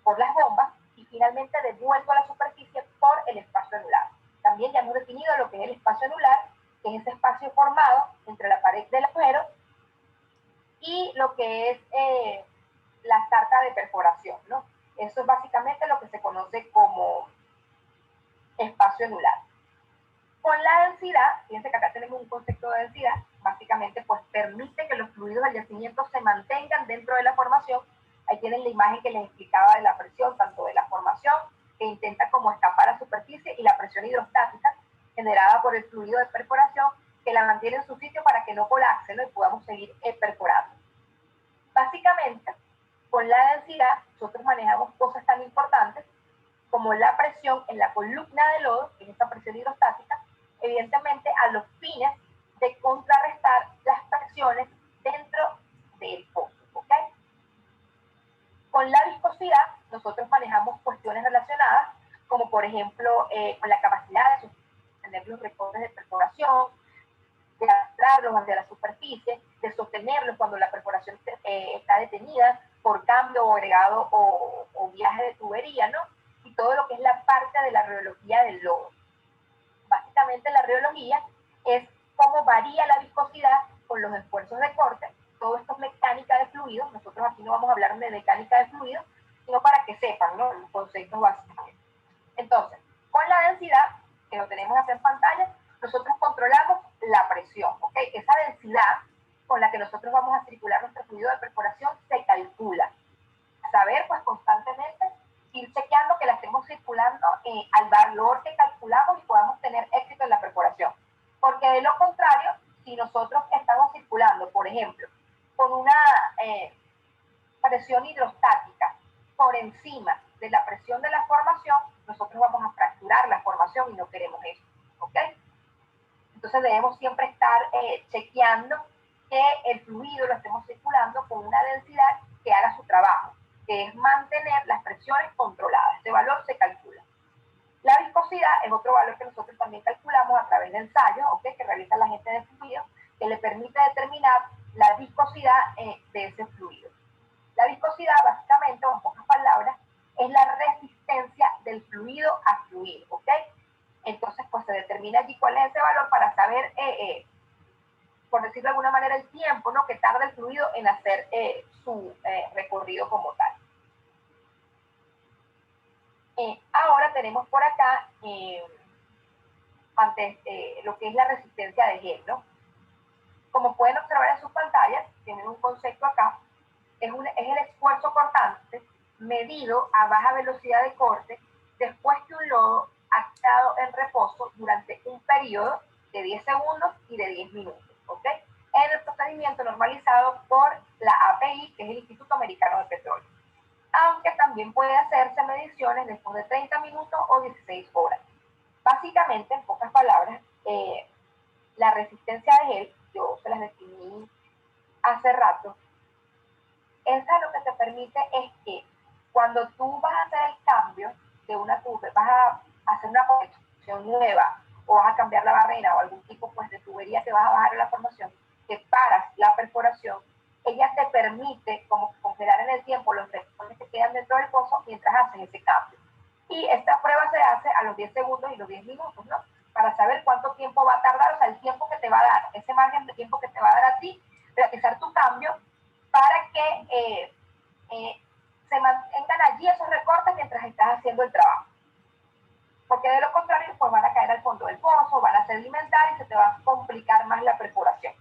S1: por las bombas y finalmente devuelto a la superficie por el espacio anular. También ya hemos definido lo que es el espacio anular, que es ese espacio formado entre la pared del agujero y lo que es la tarta de perforación, ¿no? Eso es básicamente lo que se conoce como espacio anular. Con la densidad, fíjense que acá tenemos un concepto de densidad, básicamente pues permite que los fluidos del yacimiento se mantengan dentro de la formación. Ahí tienen la imagen que les explicaba de la presión, tanto de la formación, que intenta como escapar a la superficie, y la presión hidrostática, generada por el fluido de perforación, que la mantiene en su sitio para que no colapse, ¿no? Y podamos seguir perforando. Básicamente, con la densidad, nosotros manejamos cosas tan importantes como la presión en la columna de lodo, que es esta presión hidrostática, evidentemente a los fines de contrarrestar las presiones dentro del pozo, ¿ok? Con la viscosidad, nosotros manejamos cuestiones relacionadas, como por ejemplo, con la capacidad de sostener los recortes de perforación, de arrastrarlos hacia la superficie, de sostenerlos cuando la perforación está detenida por cambio o agregado o viaje de tubería, ¿no? Y todo lo que es la parte de la rheología del lodo. Básicamente la rheología es cómo varía la viscosidad con los esfuerzos de corte. Todo esto es mecánica de fluidos. Nosotros aquí no vamos a hablar de mecánica de fluidos, sino para que sepan, ¿no?, los conceptos básicos. Entonces, con la densidad, que lo tenemos acá en pantalla, nosotros controlamos la presión, ¿ok? Esa densidad con la que nosotros vamos a circular nuestro fluido de perforación se calcula. Saber, pues, constantemente ir chequeando que la estemos circulando al valor que calculamos y podamos tener éxito en la perforación. Porque de lo contrario, si nosotros estamos circulando, por ejemplo, con una presión hidrostática por encima de la presión de la formación, nosotros vamos a fracturar la formación y no queremos eso, ¿ok? Entonces debemos siempre estar chequeando que el fluido lo estemos circulando con una densidad que haga su trabajo, que es mantener las presiones controladas. Este valor se calcula. La viscosidad es otro valor que nosotros también calculamos a través de ensayos, ¿okay?, que realiza la gente de fluido, que le permite determinar la viscosidad de ese fluido. La viscosidad, básicamente, o en pocas palabras, es la resistencia del fluido a fluir, ¿ok? Entonces, pues se determina allí cuál es ese valor para saber, por decirlo de alguna manera, el tiempo, ¿no?, que tarda el fluido en hacer su recorrido como tal. Ahora tenemos por acá, antes, lo que es la resistencia de gel, ¿no? Como pueden observar en sus pantallas, tienen un concepto acá, es el esfuerzo cortante medido a baja velocidad de corte después que un lodo ha estado en reposo durante un periodo de 10 segundos y de 10 minutos, ¿ok? En el procedimiento normalizado por la API, que es el Instituto Americano de Petróleo. Aunque también puede hacerse mediciones después de 30 minutos o 16 horas. Básicamente, en pocas palabras, la resistencia de gel, yo se las definí hace rato, esa lo que te permite es que cuando tú vas a hacer el cambio de una tubería, vas a hacer una conexión nueva o vas a cambiar la barrera o algún tipo, pues, de tubería que vas a bajar en la formación, que paras la perforación, ella te permite como congelar en el tiempo los recortes que quedan dentro del pozo mientras haces ese cambio. Y esta prueba se hace a los 10 segundos y los 10 minutos, ¿no? Para saber cuánto tiempo va a tardar, o sea, el tiempo que te va a dar, ese margen de tiempo que te va a dar a ti, realizar tu cambio para que se mantengan allí esos recortes mientras estás haciendo el trabajo. Porque de lo contrario, pues van a caer al fondo del pozo, van a sedimentar y se te va a complicar más la perforación.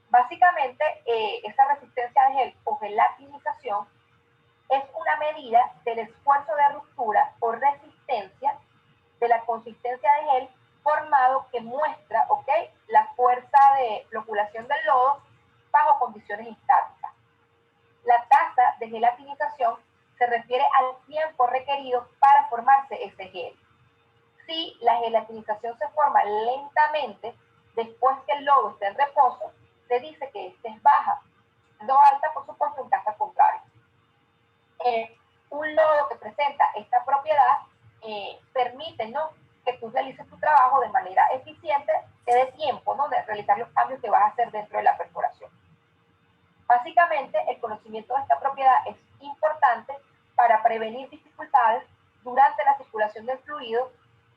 S1: Básicamente, esa resistencia de gel o gelatinización es una medida del esfuerzo de ruptura o resistencia de la consistencia de gel formado que muestra, ¿ok?, la fuerza de floculación del lodo bajo condiciones estáticas. La tasa de gelatinización se refiere al tiempo requerido para formarse ese gel. Si la gelatinización se forma lentamente después que el lodo esté en reposo, se dice que esta es baja, no alta, por supuesto, en caso contrario. Un lodo que presenta esta propiedad permite, ¿no?, que tú realices tu trabajo de manera eficiente, te dé tiempo, ¿no?, de realizar los cambios que vas a hacer dentro de la perforación. Básicamente, el conocimiento de esta propiedad es importante para prevenir dificultades durante la circulación del fluido,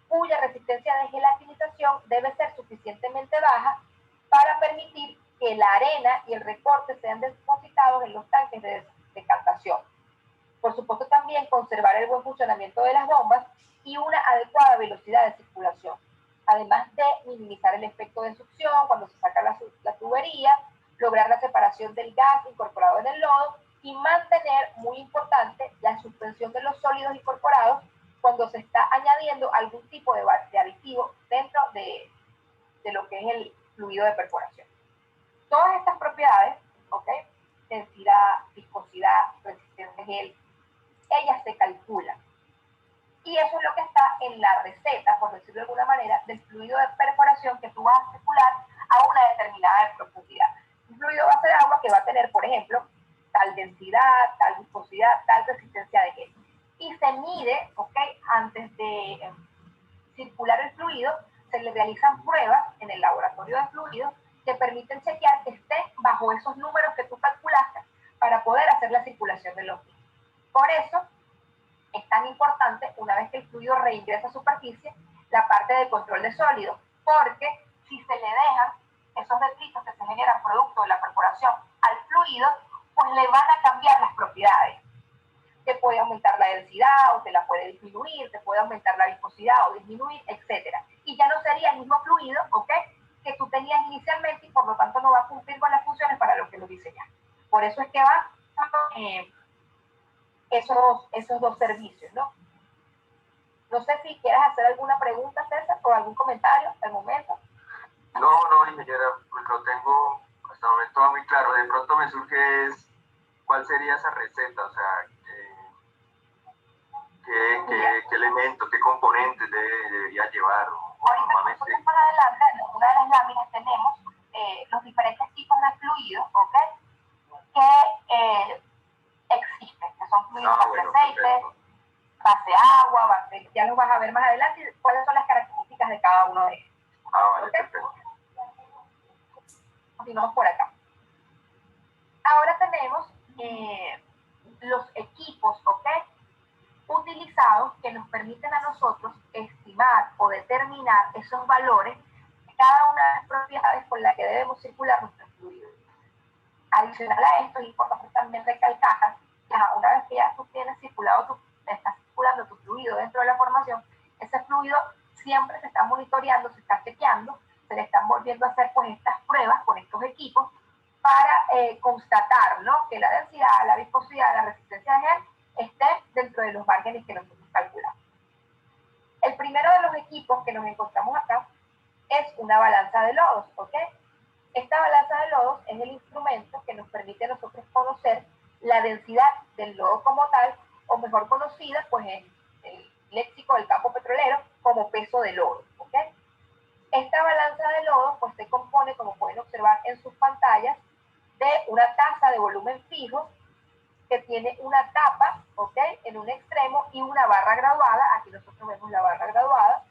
S1: cuya resistencia de gelatinización debe ser suficientemente baja para permitir que la arena y el recorte sean depositados en los tanques de decantación. Por supuesto, también conservar el buen funcionamiento de las bombas y una adecuada velocidad de circulación, además de minimizar el efecto de succión cuando se saca la tubería, lograr la separación del gas incorporado en el lodo y mantener, muy importante, la suspensión de los sólidos incorporados cuando se está añadiendo algún tipo de aditivo dentro de lo que es el fluido de perforación. Todas estas propiedades, ¿ok? Densidad, viscosidad, resistencia de gel, ellas se calculan. Y eso es lo que está en la receta, por decirlo de alguna manera, del fluido de perforación que tú vas a circular a una determinada profundidad. Un fluido base de agua que va a tener, por ejemplo, tal densidad, tal viscosidad, tal resistencia de gel. Y se mide, ¿ok? Antes de circular el fluido, se le realizan pruebas en el laboratorio de fluidos que permiten chequear que esté bajo esos números que tú calculaste para poder hacer la circulación de los mismos. Por eso es tan importante, una vez que el fluido reingresa a superficie, la parte de control de sólidos, porque si se le dejan esos detritos que se generan producto de la perforación al fluido, pues le van a cambiar las propiedades. Te puede aumentar la densidad o te la puede disminuir, te puede aumentar la viscosidad o disminuir, etc. Y ya no sería el mismo fluido, ¿ok?, que tú tenías inicialmente y por lo tanto no va a cumplir con las funciones para lo que lo diseñaste. Por eso es que van esos dos servicios, ¿no? No sé si quieres hacer alguna pregunta, César, o algún comentario hasta el momento.
S2: No, ingeniera, pues lo tengo hasta el momento va muy claro. De pronto me surge cuál sería esa receta, o sea, qué elementos, qué componentes debería llevar.
S1: Ahorita nosotros más adelante, en una de las láminas tenemos los diferentes tipos de fluidos, ¿ok?, que existen, que son fluidos base aceite, base agua, base, ya los vas a ver más adelante, cuáles son las características de cada uno de ellos.
S2: Vale,
S1: ¿Okay?
S2: perfecto.
S1: Continuamos por acá. Ahora tenemos los equipos, ¿ok?, utilizados que nos permiten a nosotros estimar o determinar esos valores de cada una de las propiedades con las que debemos circular nuestros fluidos. Adicional a esto, es importante también recalcar que una vez que ya tú tienes circulado, estás circulando tu fluido dentro de la formación, ese fluido siempre se está monitoreando, se está chequeando, se le están volviendo a hacer pues estas pruebas con estos equipos para constatar, ¿no?, que la densidad, la viscosidad, la resistencia de gel esté dentro de los márgenes que nosotros calculamos. El primero de los equipos que nos encontramos acá es una balanza de lodos, ¿ok? Esta balanza de lodos es el instrumento que nos permite a nosotros conocer la densidad del lodo como tal, o mejor conocida pues en el léxico del campo petrolero como peso de lodo, ¿ok? Esta balanza de lodo pues se compone, como pueden observar en sus pantallas, de una tasa de volumen fijo que tiene una tapa, ¿ok?, en un extremo y una barra graduada, aquí nosotros vemos la barra graduada,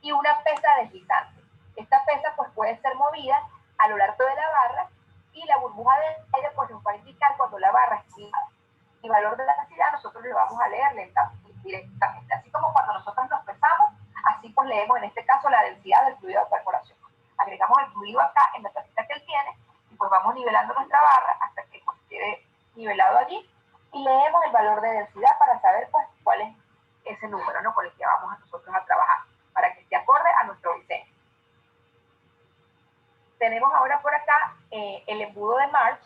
S1: y una pesa deslizante. Esta pesa pues puede ser movida a lo largo de la barra y la burbuja de aire pues nos va a indicar cuando la barra es girada. El valor de la densidad nosotros le vamos a leer directamente, así como cuando nosotros nos pesamos, así pues leemos en este caso la densidad del fluido de perforación. Agregamos el fluido acá en la tacita que él tiene y pues vamos nivelando nuestra barra hasta que pues quede nivelado allí y leemos el valor de densidad para saber pues cuál es ese número, ¿no?, con el que vamos a nosotros a trabajar para que esté acorde a nuestro diseño. Tenemos ahora por acá el embudo de March.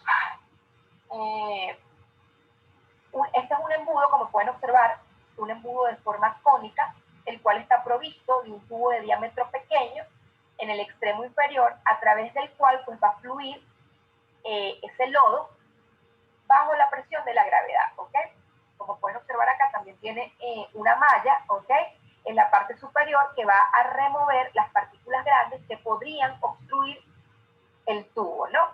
S1: Este es un embudo, como pueden observar, un embudo de forma cónica, el cual está provisto de un tubo de diámetro pequeño en el extremo inferior, a través del cual pues va a fluir ese lodo bajo la presión de la gravedad, ¿ok? Como pueden observar acá, también tiene una malla, ¿ok?, en la parte superior que va a remover las partículas grandes que podrían obstruir el tubo, ¿no?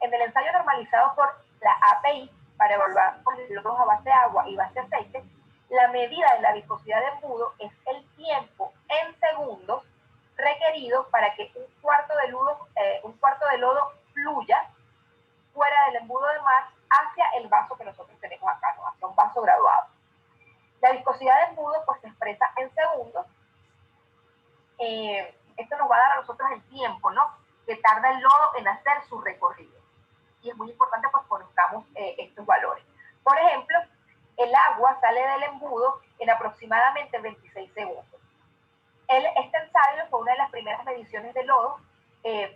S1: En el ensayo normalizado por la API para evaluar los lodos a base de agua y base de aceite, la medida de la viscosidad de embudo es el tiempo en segundos requerido para que un cuarto de lodo fluya fuera del embudo de March hacia el vaso que nosotros tenemos acá, ¿no?, hacia un vaso graduado. La viscosidad del embudo pues se expresa en segundos. Esto nos va a dar a nosotros el tiempo, ¿no?, que tarda el lodo en hacer su recorrido. Y es muy importante pues conozcamos estos valores. Por ejemplo, el agua sale del embudo en aproximadamente 26 segundos. Este ensayo fue una de las primeras mediciones de lodo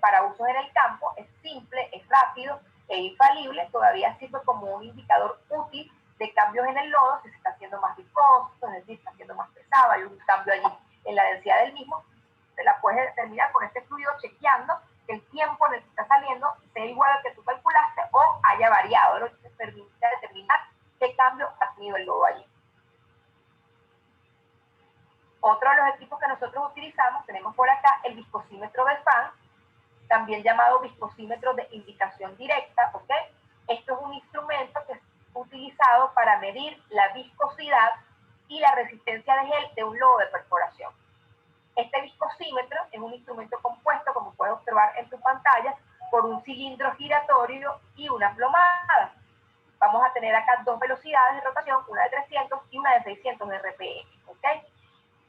S1: para usos en el campo. Es simple, es rápido, e infalible, todavía sirve como un indicador útil de cambios en el lodo, si se está haciendo más viscoso, es decir, está haciendo más pesado, hay un cambio allí en la densidad del mismo, se la puedes determinar con este fluido chequeando que el tiempo en el que está saliendo sea igual al que tú calculaste o haya variado, lo que te permite determinar qué cambio ha tenido el lodo allí. Otro de los equipos que nosotros utilizamos, tenemos por acá el viscosímetro de fan, también llamado viscosímetro de indicación directa, ¿ok? Esto es un instrumento que es utilizado para medir la viscosidad y la resistencia de gel de un lodo de perforación. Este viscosímetro es un instrumento compuesto, como puedes observar en tu pantalla, por un cilindro giratorio y una plomada. Vamos a tener acá dos velocidades de rotación, una de 300 y una de 600 de RPM, ¿ok?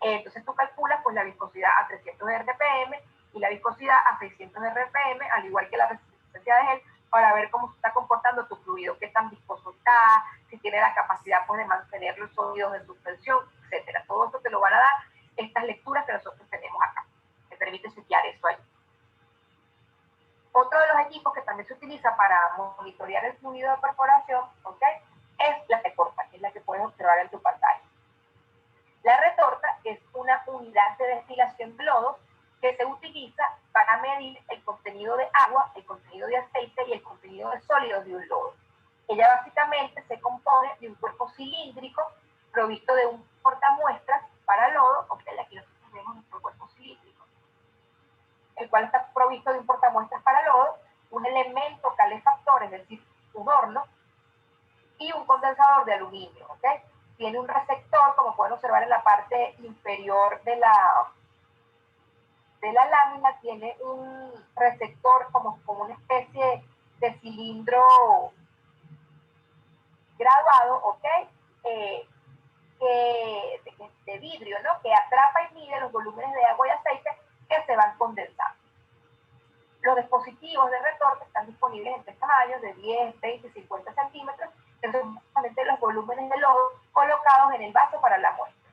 S1: Entonces tú calculas pues la viscosidad a 300 de RPM y la viscosidad a 600 de RPM, al igual que la resistencia de gel, para ver cómo se está comportando tu fluido, qué tan viscoso está, si tiene la capacidad pues, de mantener los sólidos en suspensión, etcétera. Todo esto te lo van a dar estas lecturas que nosotros tenemos acá. Te permite chequear eso ahí. Otro de los equipos que también se utiliza para monitorear el fluido de perforación, ¿ok? Es la retorta, que es la que puedes observar en tu pantalla. La retorta es una unidad de destilación de lodos que se utiliza para medir el contenido de agua, el contenido de aceite y el contenido de sólidos de un lodo. Ella básicamente se compone de un cuerpo cilíndrico provisto de un portamuestras para lodo, ok, aquí nosotros tenemos nuestro cuerpo cilíndrico, el cual está provisto de un portamuestras para lodo, un elemento calefactor, es decir, un horno, y un condensador de aluminio, ¿ok? Tiene un receptor, como pueden observar en la parte inferior de la lámina, tiene un receptor como una especie de cilindro graduado, ¿ok? De vidrio, ¿no? Que atrapa y mide los volúmenes de agua y aceite que se van condensando. Los dispositivos de retorte están disponibles en 3 tamaños, de 10, 20 y 50 centímetros, que son justamente los volúmenes de lodo colocados en el vaso para la muestra.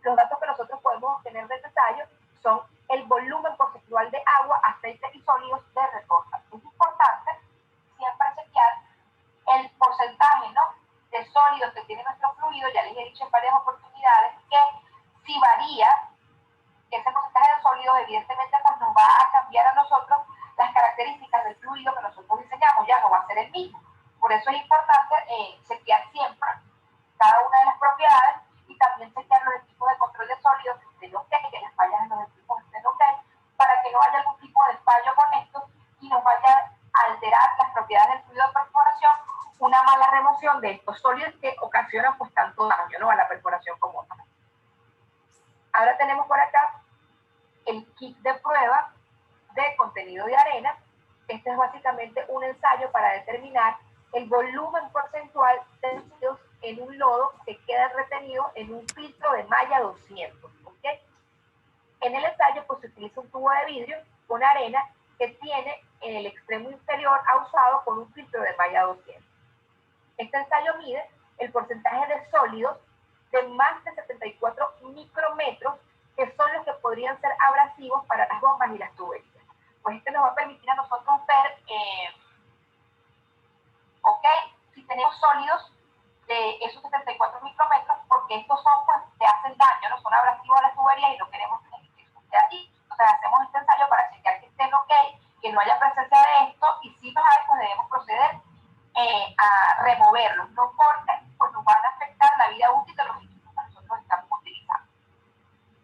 S1: Los datos que nosotros podemos obtener del ensayo son el volumen porcentual de agua, aceite y sólidos de retorta. Es importante siempre chequear el porcentaje, ¿no?, de sólidos que tiene nuestro fluido. Ya les he dicho en varias oportunidades que si varía ese porcentaje de sólidos, evidentemente pues nos va a cambiar a nosotros las características del fluido que nosotros diseñamos, ya no va a ser el mismo. Por eso es importante chequear siempre cada una de las propiedades y también chequear los equipos de control de sólidos de los que las fallas en los equipos de los para que no haya algún tipo de fallo con esto y nos vaya a alterar las propiedades del fluido de perforación, una mala remoción de estos sólidos que ocasionan pues tanto daño, ¿no?, a la perforación como tal. Ahora tenemos por acá el kit de prueba de contenido de arena. Este es básicamente un ensayo para determinar el volumen porcentual de líquidos en un lodo que queda retenido en un filtro de malla 200. ¿Okay? En el ensayo pues se utiliza un tubo de vidrio con arena que tiene en el extremo inferior ausado con un filtro de malla 200. Este ensayo mide el porcentaje de sólidos de más de 74 micrómetros, que son los que podrían ser abrasivos para las bombas y las tuberías. Pues este nos va a permitir a nosotros ver, si tenemos sólidos de esos 74 micrómetros, porque estos son, pues, te hacen daño, no son abrasivos a la tubería y no queremos que eso esté así. Entonces hacemos este ensayo para checar que estén ok, que no haya presencia de esto, y si los hay, pues debemos proceder a removerlos, no porque pues nos van a afectar la vida útil de los equipos que nosotros estamos utilizando.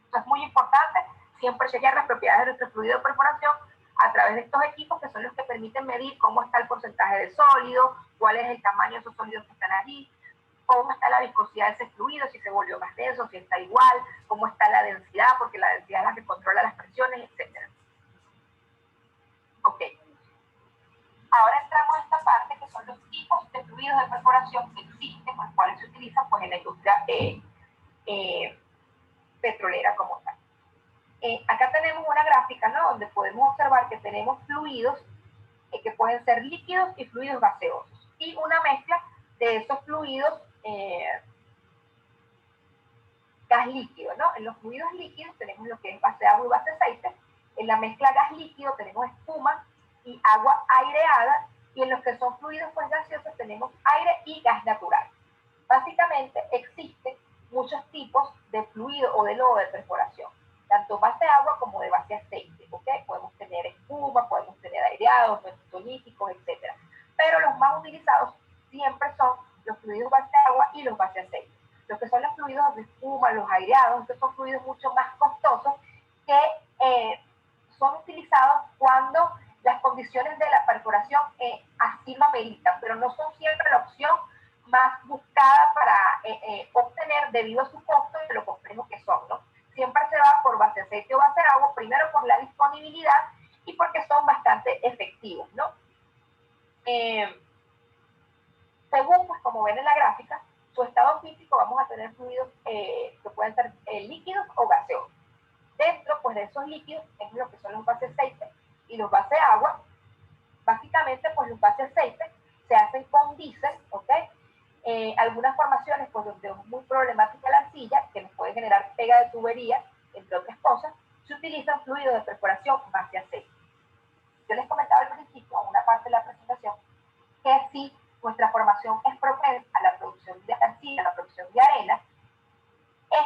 S1: Entonces es muy importante siempre chequear las propiedades de nuestro fluido de perforación a través de estos equipos, que son los que permiten medir cómo está el porcentaje de sólido, cuál es el tamaño de esos sólidos que están allí, cómo está la viscosidad de ese fluido, si se volvió más denso, si está igual, cómo está la densidad, porque la densidad es la que controla las presiones, etc. Ok. Ahora entramos a esta parte que son los tipos de fluidos de perforación que existen, los cuales se utilizan pues, en la industria petrolera como tal. Acá tenemos una gráfica, ¿no?, donde podemos observar que tenemos fluidos que pueden ser líquidos y fluidos gaseosos, y una mezcla de esos fluidos gas líquido, ¿no? En los fluidos líquidos tenemos lo que es base de agua y base de aceite. En la mezcla gas líquido tenemos espuma y agua aireada, y en los que son fluidos pues gaseosos tenemos aire y gas natural. Básicamente existen muchos tipos de fluido o de lodo de perforación, tanto base agua como de base aceite, ¿ok? Podemos tener espuma, podemos tener aireados, benzoníficos, etc. Pero los más utilizados siempre son los fluidos base agua y los base aceite. Los que son los fluidos de espuma, los aireados, estos son fluidos mucho más costosos que son utilizados cuando las condiciones de la perforación así lo ameritan, pero no son siempre la opción más buscada para obtener debido a su costo y lo complejo que son, ¿no? Siempre se va por base aceite o base agua, primero por la disponibilidad y porque son bastante efectivos, ¿no? Según, pues, como ven en la gráfica, su estado físico vamos a tener fluidos que pueden ser líquidos o gaseosos. Dentro, pues, de esos líquidos es lo que son los base aceite y los base agua. Básicamente, pues, los base aceite se hacen con diésel, ¿ok? Algunas formaciones, pues, donde es muy problemática la arcilla, que nos puede generar pega de tubería, entre otras cosas, se utilizan fluidos de perforación base aceite. Yo les comentaba al principio, en una parte de la presentación, que si nuestra formación es propensa a la producción de arcilla, a la producción de arena,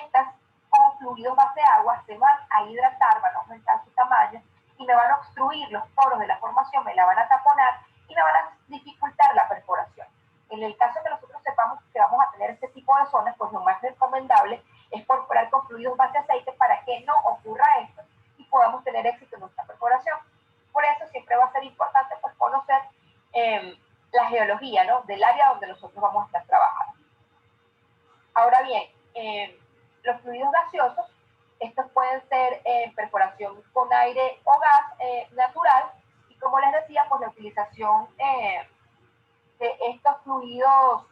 S1: estas con fluidos base agua se van a hidratar, van a aumentar su tamaño y me van a obstruir los poros de la formación, me la van a taponar y me van a dificultar la perforación. En el caso que nosotros sepamos que vamos a tener este tipo de zonas, pues lo más recomendable es perforar con fluidos base aceite para que no ocurra esto y podamos tener éxito en nuestra perforación. Por eso siempre va a ser importante, pues, conocer la geología, ¿no?, del área donde nosotros vamos a estar trabajando. Ahora bien, los fluidos gaseosos, estos pueden ser perforación con aire o gas natural, y como les decía, pues la utilización de estos fluidos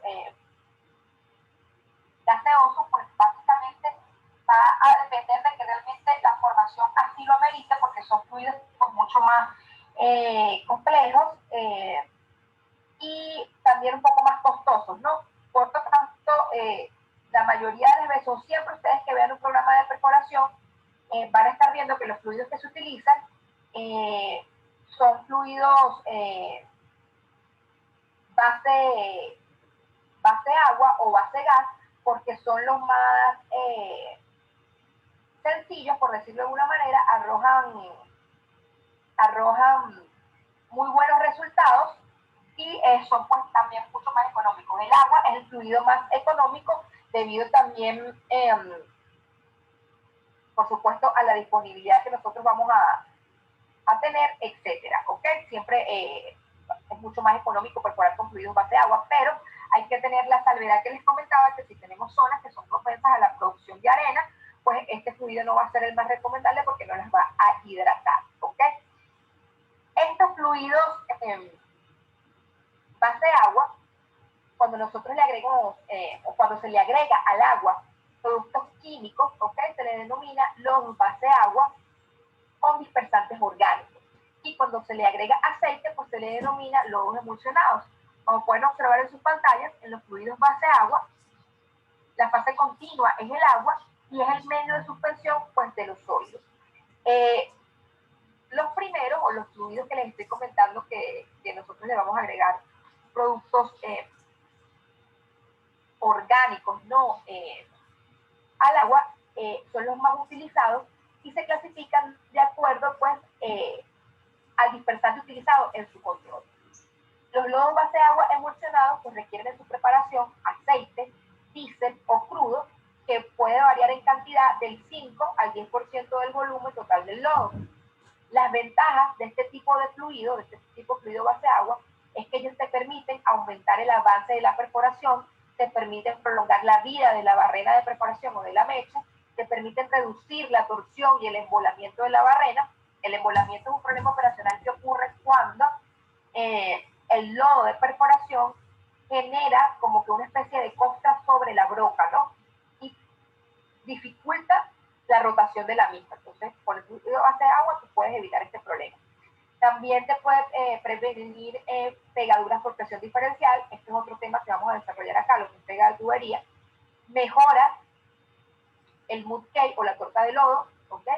S1: gaseosos, pues básicamente va a depender de que realmente la formación así lo amerite, porque son fluidos pues mucho más complejos y también un poco más costosos, ¿no? Por lo tanto, la mayoría de las veces, o siempre ustedes que vean un programa de perforación, van a estar viendo que los fluidos que se utilizan son fluidos base agua o base gas, porque son los más sencillos, por decirlo de alguna manera, arrojan muy buenos resultados y son pues también mucho más económicos. El agua es el fluido más económico debido también, por supuesto, a la disponibilidad que nosotros vamos a tener, etcétera, ¿ok? Siempre es mucho más económico perforar con fluidos base agua, pero hay que tener la salvedad que les comentaba, que si tenemos zonas que son propensas a la producción de arena, pues este fluido no va a ser el más recomendable porque no las va a hidratar, ¿ok? Estos fluidos base agua, cuando nosotros le agregamos, o cuando se le agrega al agua productos químicos, ¿ok?, se le denomina los base agua con dispersantes orgánicos. Y cuando se le agrega aceite, pues se le denomina lodos emulsionados. Como pueden observar en sus pantallas, en los fluidos base agua, la fase continua es el agua y es el medio de suspensión, pues, de los sólidos. Los primeros, o los fluidos que les estoy comentando que nosotros le vamos a agregar productos orgánicos, no al agua, son los más utilizados y se clasifican de acuerdo, pues, al dispersante utilizado en su control. Los lodos base agua emulsionados, pues, requieren en su preparación aceite, diésel o crudo, que puede variar en cantidad del 5 al 10% del volumen total del lodo. Las ventajas de este tipo de fluido, de este tipo de fluido base agua, es que ellos te permiten aumentar el avance de la perforación, te permiten prolongar la vida de la barrena de perforación o de la mecha, te permiten reducir la torsión y el embolamiento de la barrena. El embolamiento es un problema operacional que ocurre cuando el lodo de perforación genera como que una especie de costra sobre la broca, ¿no? Y dificulta la rotación de la misma. Entonces, con el fluido base agua, tú puedes evitar este problema. También te puede prevenir pegaduras por presión diferencial. Este es otro tema que vamos a desarrollar acá, lo que es pega de tubería. Mejora el mud cake o la torta de lodo, ¿ok?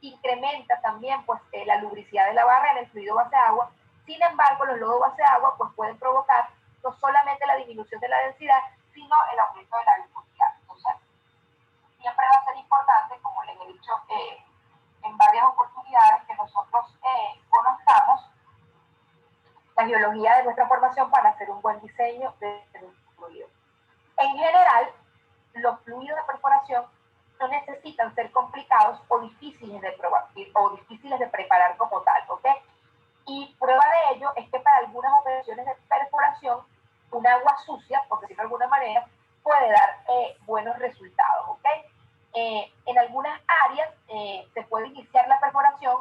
S1: Incrementa también, pues, la lubricidad de la barrera, el fluido base agua, Sin embargo, los lodos base agua pues pueden provocar no solamente la disminución de la densidad, sino el aumento de la viscosidad. Entonces, siempre va a ser importante, como les he dicho en varias oportunidades, que nosotros conozcamos la biología de nuestra formación para hacer un buen diseño de nuestro fluido. En general, los fluidos de perforación no necesitan ser complicados o difíciles de preparar como tal, ¿ok? Y prueba de ello es que para algunas operaciones de perforación, un agua sucia, por decirlo de alguna manera, puede dar buenos resultados, ¿ok? En algunas áreas se puede iniciar la perforación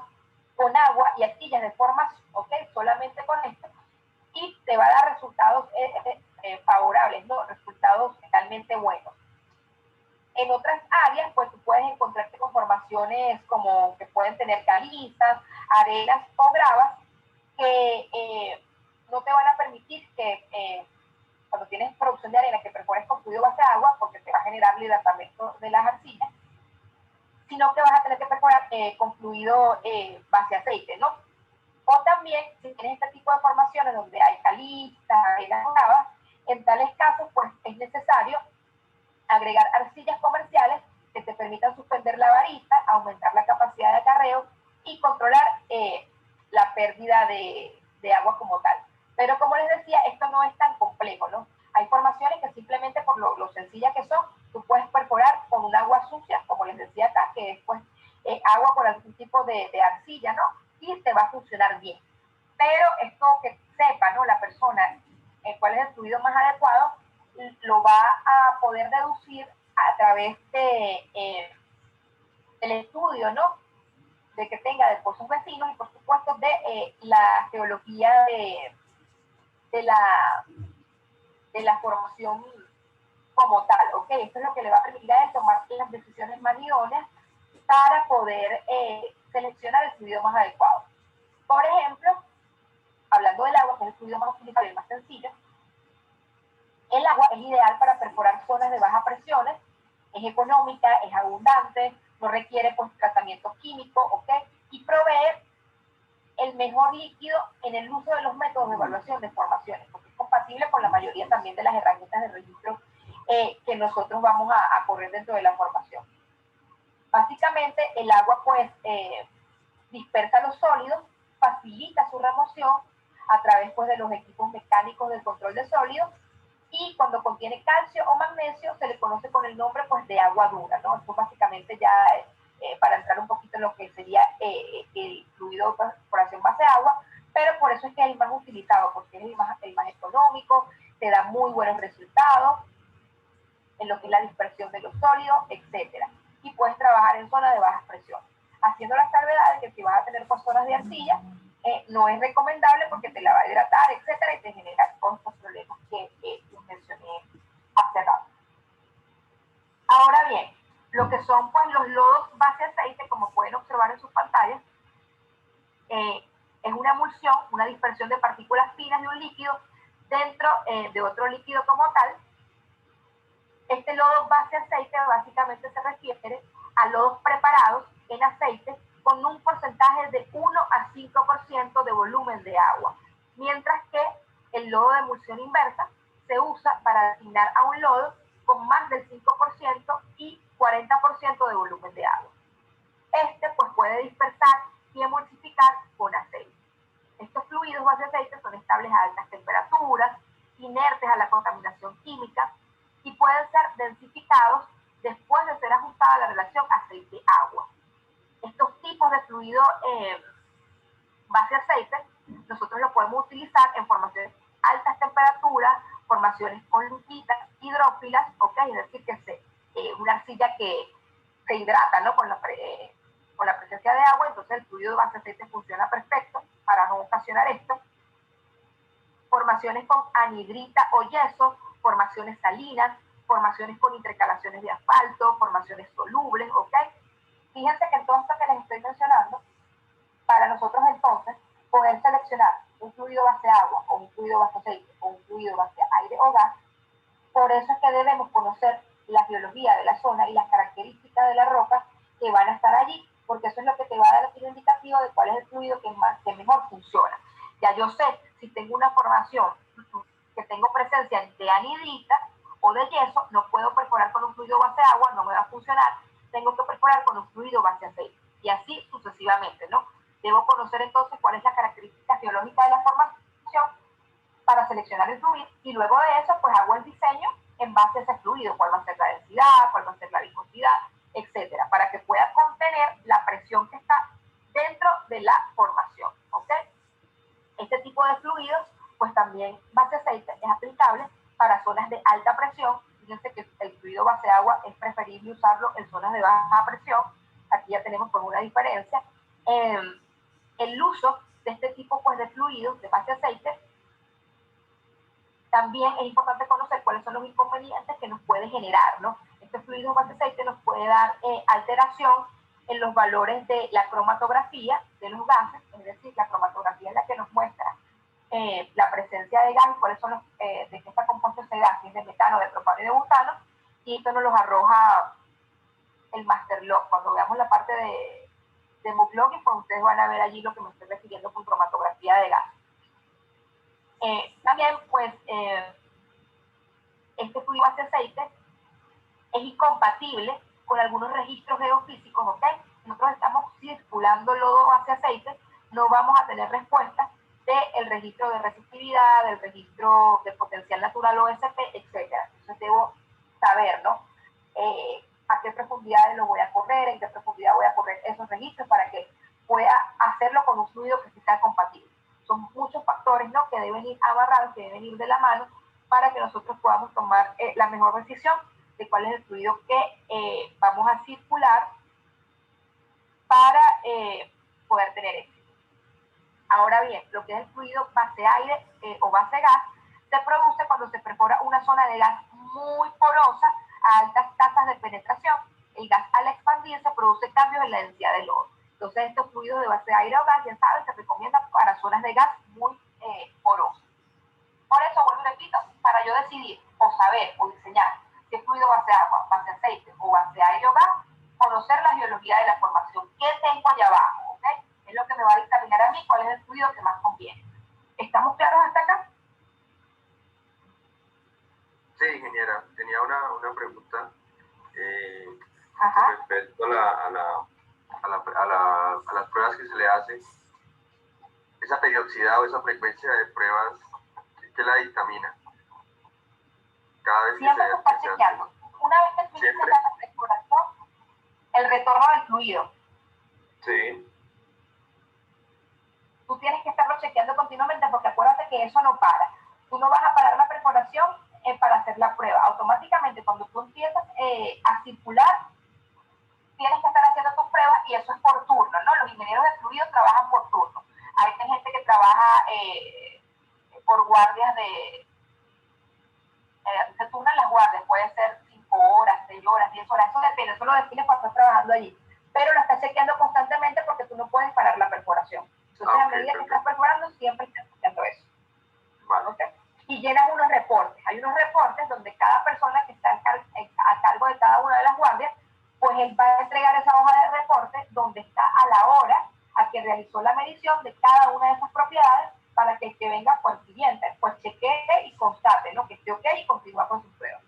S1: con agua y astillas de forma, ¿ok? Solamente con esto, y te va a dar resultados favorables, ¿no? Resultados realmente buenos. En otras áreas, pues tú puedes encontrarte con formaciones como que pueden tener calizas, arenas o gravas que no te van a permitir que cuando tienes producción de arena que perfores con fluido base agua, porque te va a generar el hidratamiento de las arcillas, sino que vas a tener que perforar con fluido base aceite, ¿no? O también, si tienes este tipo de formaciones donde hay calizas, arenas o gravas, en tales casos, pues es necesario agregar arcillas comerciales que te permitan suspender la varita, aumentar la capacidad de acarreo y controlar la pérdida de agua como tal. Pero como les decía, esto no es tan complejo, ¿no? Hay formaciones que simplemente por lo sencillas que son, tú puedes perforar con un agua sucia, como les decía acá, que es pues agua con algún tipo de arcilla, ¿no? Y te va a funcionar bien. Pero esto que sepa, ¿no? La persona cuál es el fluido más adecuado, lo va a poder deducir a través del estudio, ¿no? De que tenga de pozos vecinos y por supuesto de la geología de la formación como tal, ¿ok? Esto es lo que le va a permitir a él tomar las decisiones más idóneas para poder seleccionar el fluido más adecuado. Por ejemplo, hablando del agua, que es el fluido más utilizado y el más sencillo, el agua es ideal para perforar zonas de bajas presiones, es económica, es abundante, no requiere pues, tratamiento químico, ¿ok? Y provee el mejor líquido en el uso de los métodos de evaluación de formaciones, porque es compatible con la mayoría también de las herramientas de registro que nosotros vamos a correr dentro de la formación. Básicamente, el agua pues dispersa los sólidos, facilita su remoción a través pues, de los equipos mecánicos del control de sólidos, y cuando contiene calcio o magnesio se le conoce con el nombre pues, de agua dura, ¿no? Esto básicamente ya para entrar un poquito en lo que sería el fluido de perforación base agua, pero por eso es que es el más utilizado, porque es el más económico, te da muy buenos resultados en lo que es la dispersión de los sólidos, etcétera. Y puedes trabajar en zonas de bajas presiones, haciendo las salvedades que si vas a tener pues, zonas de arcilla, no es recomendable porque te la va a hidratar, etcétera, y te genera todos estos problemas que mencioné hace rato. Ahora bien, lo que son pues los lodos base aceite, como pueden observar en sus pantallas, es una emulsión, una dispersión de partículas finas de un líquido dentro de otro líquido como tal. Este lodo base aceite básicamente se refiere a lodos preparados en aceite con un porcentaje de 1 a 5% de volumen de agua, mientras que el lodo de emulsión inversa se usa para designar a un lodo con más del 5% y 40% de volumen de agua. Este pues puede dispersar y emulsificar con aceite. Estos fluidos base aceite son estables a altas temperaturas, inertes a la contaminación química y pueden ser densificados después de ser ajustada la relación aceite-agua. Estos tipos de fluido base aceite, nosotros lo podemos utilizar en formaciones altas temperaturas, formaciones con luquitas, hidrófilas, ¿ok? Es decir, que una arcilla que se hidrata, ¿no? Con la presencia de agua, entonces el fluido base aceite funciona perfecto para no ocasionar esto. Formaciones con anhidrita o yeso, formaciones salinas, formaciones con intercalaciones de asfalto, formaciones solubles, ¿ok? Fíjense que entonces que les estoy mencionando, para nosotros entonces poder seleccionar un fluido base agua o un fluido base aceite o un fluido base aire o gas, por eso es que debemos conocer la geología de la zona y las características de la roca que van a estar allí, porque eso es lo que te va a dar el indicativo de cuál es el fluido que mejor funciona. Ya yo sé si tengo una formación que tengo presencia de anhidrita o de yeso, no puedo perforar con un fluido base agua, no me va a funcionar, tengo que perforar con un fluido base aceite, y así sucesivamente, ¿no? Debo conocer entonces cuál es la característica geológica de la formación para seleccionar el fluido, y luego de eso pues hago el diseño en base a ese fluido, cuál va a ser la densidad, cuál va a ser la viscosidad, etcétera, para que pueda contener la presión que está dentro de la formación, ¿ok? Este tipo de fluidos, pues también base aceite es aplicable para zonas de alta presión. Fíjense que el fluido base agua es preferible usarlo en zonas de baja presión. Aquí ya tenemos pues una diferencia. El uso de este tipo pues de fluidos de base aceite, también es importante conocer cuáles son los inconvenientes que nos puede generar, ¿no? Este fluido base aceite nos puede dar alteración en los valores de la cromatografía de los gases, es decir, la cromatografía es la que nos muestra la presencia de gas y cuáles son los, de qué está compuesto ese gas, si es de metano, de propano y de butano, y esto nos los arroja el master log. Cuando veamos la parte de MUC-logging, pues ustedes van a ver allí lo que me estoy refiriendo con cromatografía de gas. También, pues, este fluido base aceite es incompatible con algunos registros geofísicos, ¿ok? Nosotros estamos circulando lodo base aceite, no vamos a tener respuesta del registro de resistividad, del registro de potencial natural OSP, etc. Entonces debo saber, ¿no? A qué profundidades lo voy a correr, en qué profundidad voy a correr esos registros para que pueda hacerlo con un fluido que sea compatible. Son muchos factores, ¿no?, que deben ir amarrados, que deben ir de la mano para que nosotros podamos tomar la mejor decisión de cuál es el fluido que vamos a circular para poder tener éxito. Ahora bien, lo que es el fluido base aire o base gas se produce cuando se perfora una zona de gas muy porosa a altas tasas de penetración. El gas, al expandirse, produce cambios en la densidad del lodo. Entonces, estos fluidos de base aire o gas, ya saben, se recomiendan para zonas de gas muy porosas. Por eso, vuelvo y repito, para yo decidir o saber o diseñar si es fluido base agua, base aceite o base aire o gas, conocer la geología de la formación. ¿Qué tengo allá abajo? ¿Okay? Es lo que me va a dictaminar a mí cuál es el fluido que más conviene. ¿Estamos claros hasta acá?
S2: Sí, ingeniera, tenía una pregunta respecto a las pruebas que se le hacen. Esa periodicidad o esa frecuencia de pruebas, ¿qué la dictamina? Cada vez
S1: siempre se está chequeando. Una vez que tú inicias la perforación, el retorno del fluido.
S2: Sí.
S1: Tú tienes que estarlo chequeando continuamente porque acuérdate que eso no para. Tú no vas a parar la perforación para hacer la prueba. Automáticamente, cuando tú empiezas a circular, tienes que estar haciendo tus pruebas y eso es por turno, ¿no? Los ingenieros de fluido trabajan por turno. Hay gente que trabaja por guardias se turnan las guardias, puede ser 5 horas, 6 horas, 10 horas, eso depende, eso lo define cuando estás trabajando allí. Pero lo estás chequeando constantemente porque tú no puedes parar la perforación. Entonces, a medida que estás perforando, siempre estás chequeando eso.
S2: Vale.
S1: ¿Okay? Y llenas unos reportes. Hay unos reportes donde cada persona que está a cargo de cada una de las guardias, pues él va a entregar esa hoja de reporte donde está a la hora a que realizó la medición de cada una de esas propiedades para que el que venga por el siguiente, pues chequee y constate, ¿no?, que esté ok y continúa con sus pruebas.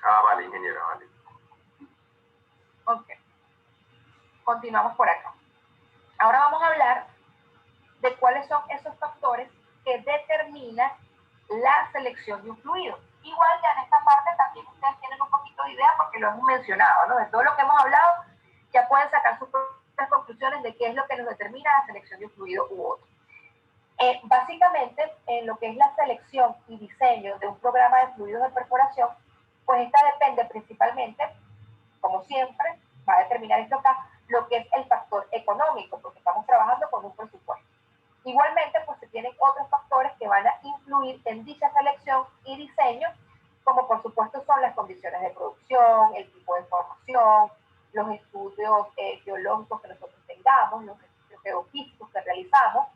S2: Vale, ingeniera, vale.
S1: Ok. Continuamos por acá. Ahora vamos a hablar de cuáles son esos factores que determinan la selección de un fluido. Igual ya en esta parte también ustedes tienen un poquito de idea porque lo hemos mencionado, ¿no? De todo lo que hemos hablado, ya pueden sacar sus propias conclusiones de qué es lo que nos determina la selección de un fluido u otro. Básicamente, en lo que es la selección y diseño de un programa de fluidos de perforación, pues esta depende principalmente, como siempre, va a determinar esto acá, lo que es el factor económico, porque estamos trabajando con un presupuesto. Igualmente, pues se tienen otros factores que van a influir en dicha selección y diseño, como por supuesto son las condiciones de producción, el tipo de formación, los estudios geológicos que nosotros tengamos, los estudios geofísicos que realizamos,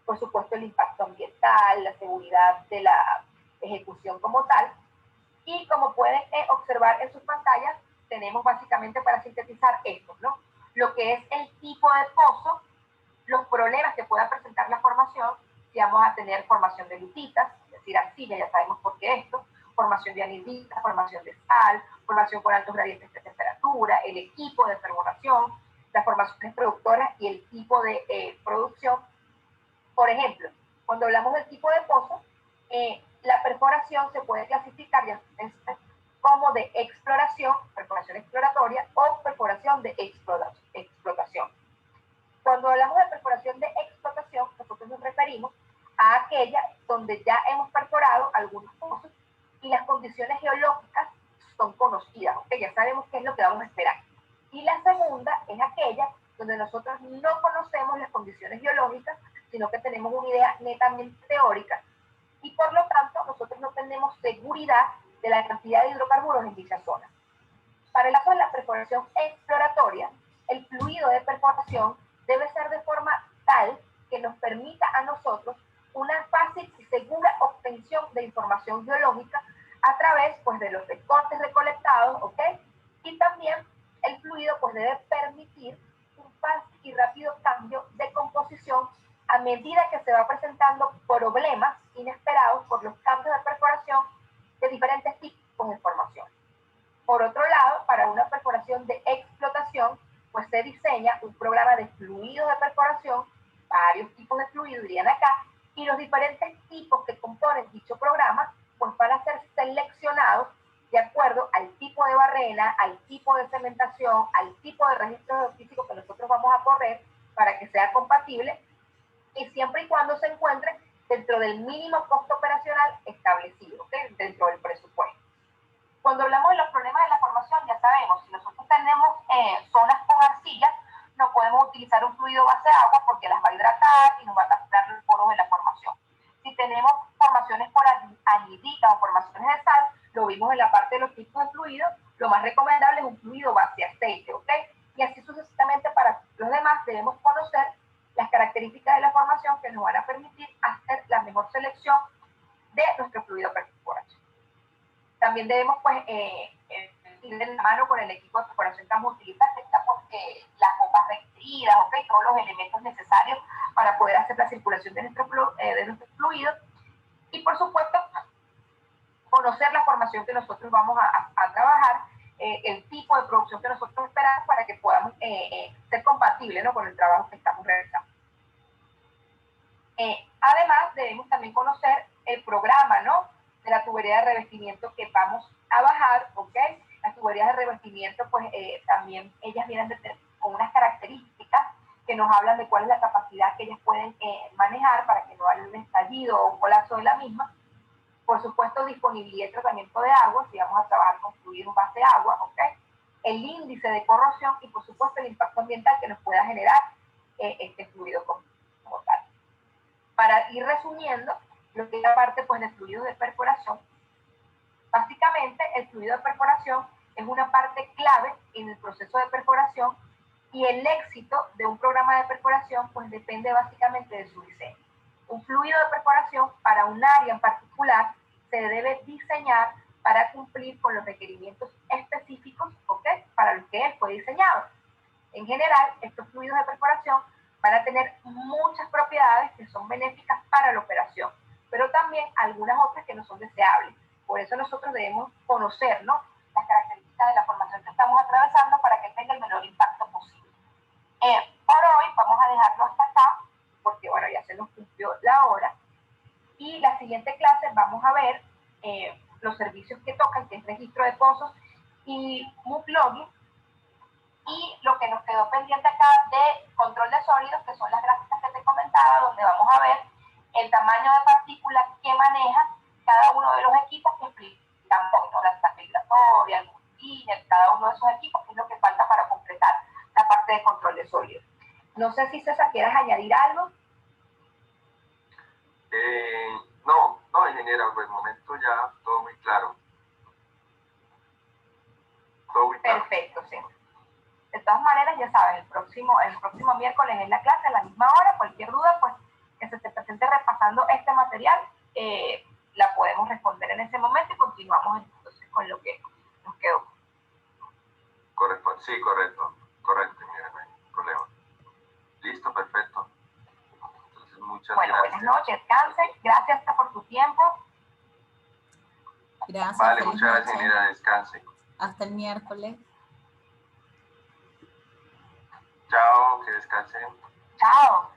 S1: por supuesto el impacto ambiental, la seguridad de la ejecución como tal. Y como pueden observar en sus pantallas, tenemos básicamente para sintetizar esto, ¿no? Lo que es el tipo de pozo los problemas que pueda presentar la formación, si vamos a tener formación de lutitas, es decir, arcilla, ya sabemos por qué esto, formación de anhidrita, formación de sal, formación con altos gradientes de temperatura, el equipo de perforación, las formaciones productoras y el tipo de producción. Por ejemplo, cuando hablamos del tipo de pozo, la perforación se puede clasificar ya como de exploración, perforación exploratoria, o perforación de explotación. Cuando hablamos de perforación de explotación, nosotros nos referimos a aquella donde ya hemos perforado algunos pozos y las condiciones geológicas son conocidas, ¿ok? Ya sabemos qué es lo que vamos a esperar. Y la segunda es aquella donde nosotros no conocemos las condiciones geológicas, sino que tenemos una idea netamente teórica y por lo tanto nosotros no tenemos seguridad de la cantidad de hidrocarburos en dicha zona. Para el caso de la perforación exploratoria, el fluido de perforación debe ser de forma tal que nos permita a nosotros una fácil y segura obtención de información geológica a través pues, de los recortes recolectados, ¿ok? Y también el fluido pues, debe permitir un fácil y rápido cambio de composición a medida que se va presentando problemas inesperados por los cambios de perforación de diferentes tipos de formación. Por otro lado, para una perforación de explotación, pues se diseña un programa de fluidos de perforación, varios tipos de fluidos irían acá, y los diferentes tipos que componen dicho programa, pues van a ser seleccionados de acuerdo al tipo de barrena, al tipo de cementación, al tipo de registro geofísico que nosotros vamos a correr para que sea compatible y siempre y cuando se encuentre dentro del mínimo costo operacional establecido, ¿okay? Dentro del presupuesto. Cuando hablamos de los problemas de la formación, ya sabemos, si nosotros tenemos zonas con arcilla, no podemos utilizar un fluido base de agua porque las va a hidratar y nos va a tapar los poros de la formación. Si tenemos formaciones por anhidrita o formaciones de sal, lo vimos en la parte de los tipos de fluidos, lo más recomendable es un fluido base aceite, ¿ok? Y así sucesivamente para los demás debemos conocer las características de la formación que nos van a permitir hacer la mejor selección de nuestro fluido perforación. También debemos pues ir de la mano con el equipo de perforación que vamos a utilizar, las copas restringidas, ¿okay? Todos los elementos necesarios para poder hacer la circulación de nuestros fluidos y por supuesto conocer la formación que nosotros vamos a trabajar, el tipo de producción que nosotros esperamos para que podamos ser compatibles, ¿no? Con el trabajo que estamos realizando. Además, debemos también conocer el programa, ¿no? De la tubería de revestimiento que vamos a bajar, ¿ok? Las tuberías de revestimiento, pues también ellas vienen con unas características que nos hablan de cuál es la capacidad que ellas pueden manejar para que no haya un estallido o un colapso de la misma. Por supuesto, disponibilidad y tratamiento de agua, si vamos a trabajar con fluido base de agua, ¿ok? El índice de corrosión y, por supuesto, el impacto ambiental que nos pueda generar este fluido como tal. Para ir resumiendo lo que es la parte pues, de fluidos de perforación, básicamente el fluido de perforación es una parte clave en el proceso de perforación y el éxito de un programa de perforación pues depende básicamente de su diseño. Un fluido de perforación para un área en particular se debe diseñar para cumplir con los requerimientos específicos, ¿okay? Para los que él fue diseñado. En general, estos fluidos de perforación van a tener muchas propiedades que son benéficas para la operación, pero también algunas otras que no son deseables. Por eso nosotros debemos conocer, ¿no? Las características de la formación que estamos atravesando para que tenga el menor impacto posible. Por hoy vamos a dejarlo hasta acá, porque bueno, ya se nos cumplió la hora. Y la siguiente clase vamos a ver los servicios que tocan, que es registro de pozos y MUP-Login, y lo que nos quedó pendiente acá de control de sólidos, que son las gráficas que te comentaba, donde vamos a ver el tamaño de partículas que maneja cada uno de los equipos que explican, ¿no? La estabilizatoria, el multiliner, cada uno de esos equipos, que es lo que falta para completar la parte de control de sólidos. No sé si César quieras añadir algo.
S2: No, ingeniera, por el momento ya todo muy claro. Todo muy claro.
S1: Perfecto, sí. De todas maneras, ya sabes, el próximo miércoles es la clase a la misma hora. Cualquier duda, pues, que se te presente repasando este material, la podemos responder en ese momento y continuamos entonces con lo que nos quedó.
S2: Sí, correcto, ingeniera, no hay problema. Listo, perfecto. Muchas
S1: bueno,
S2: gracias.
S1: buenas noches, descansen. Gracias por tu tiempo.
S3: Gracias.
S2: Vale, muchas gracias, Inira, descanse.
S3: Hasta el miércoles.
S2: Chao, que descansen.
S1: Chao.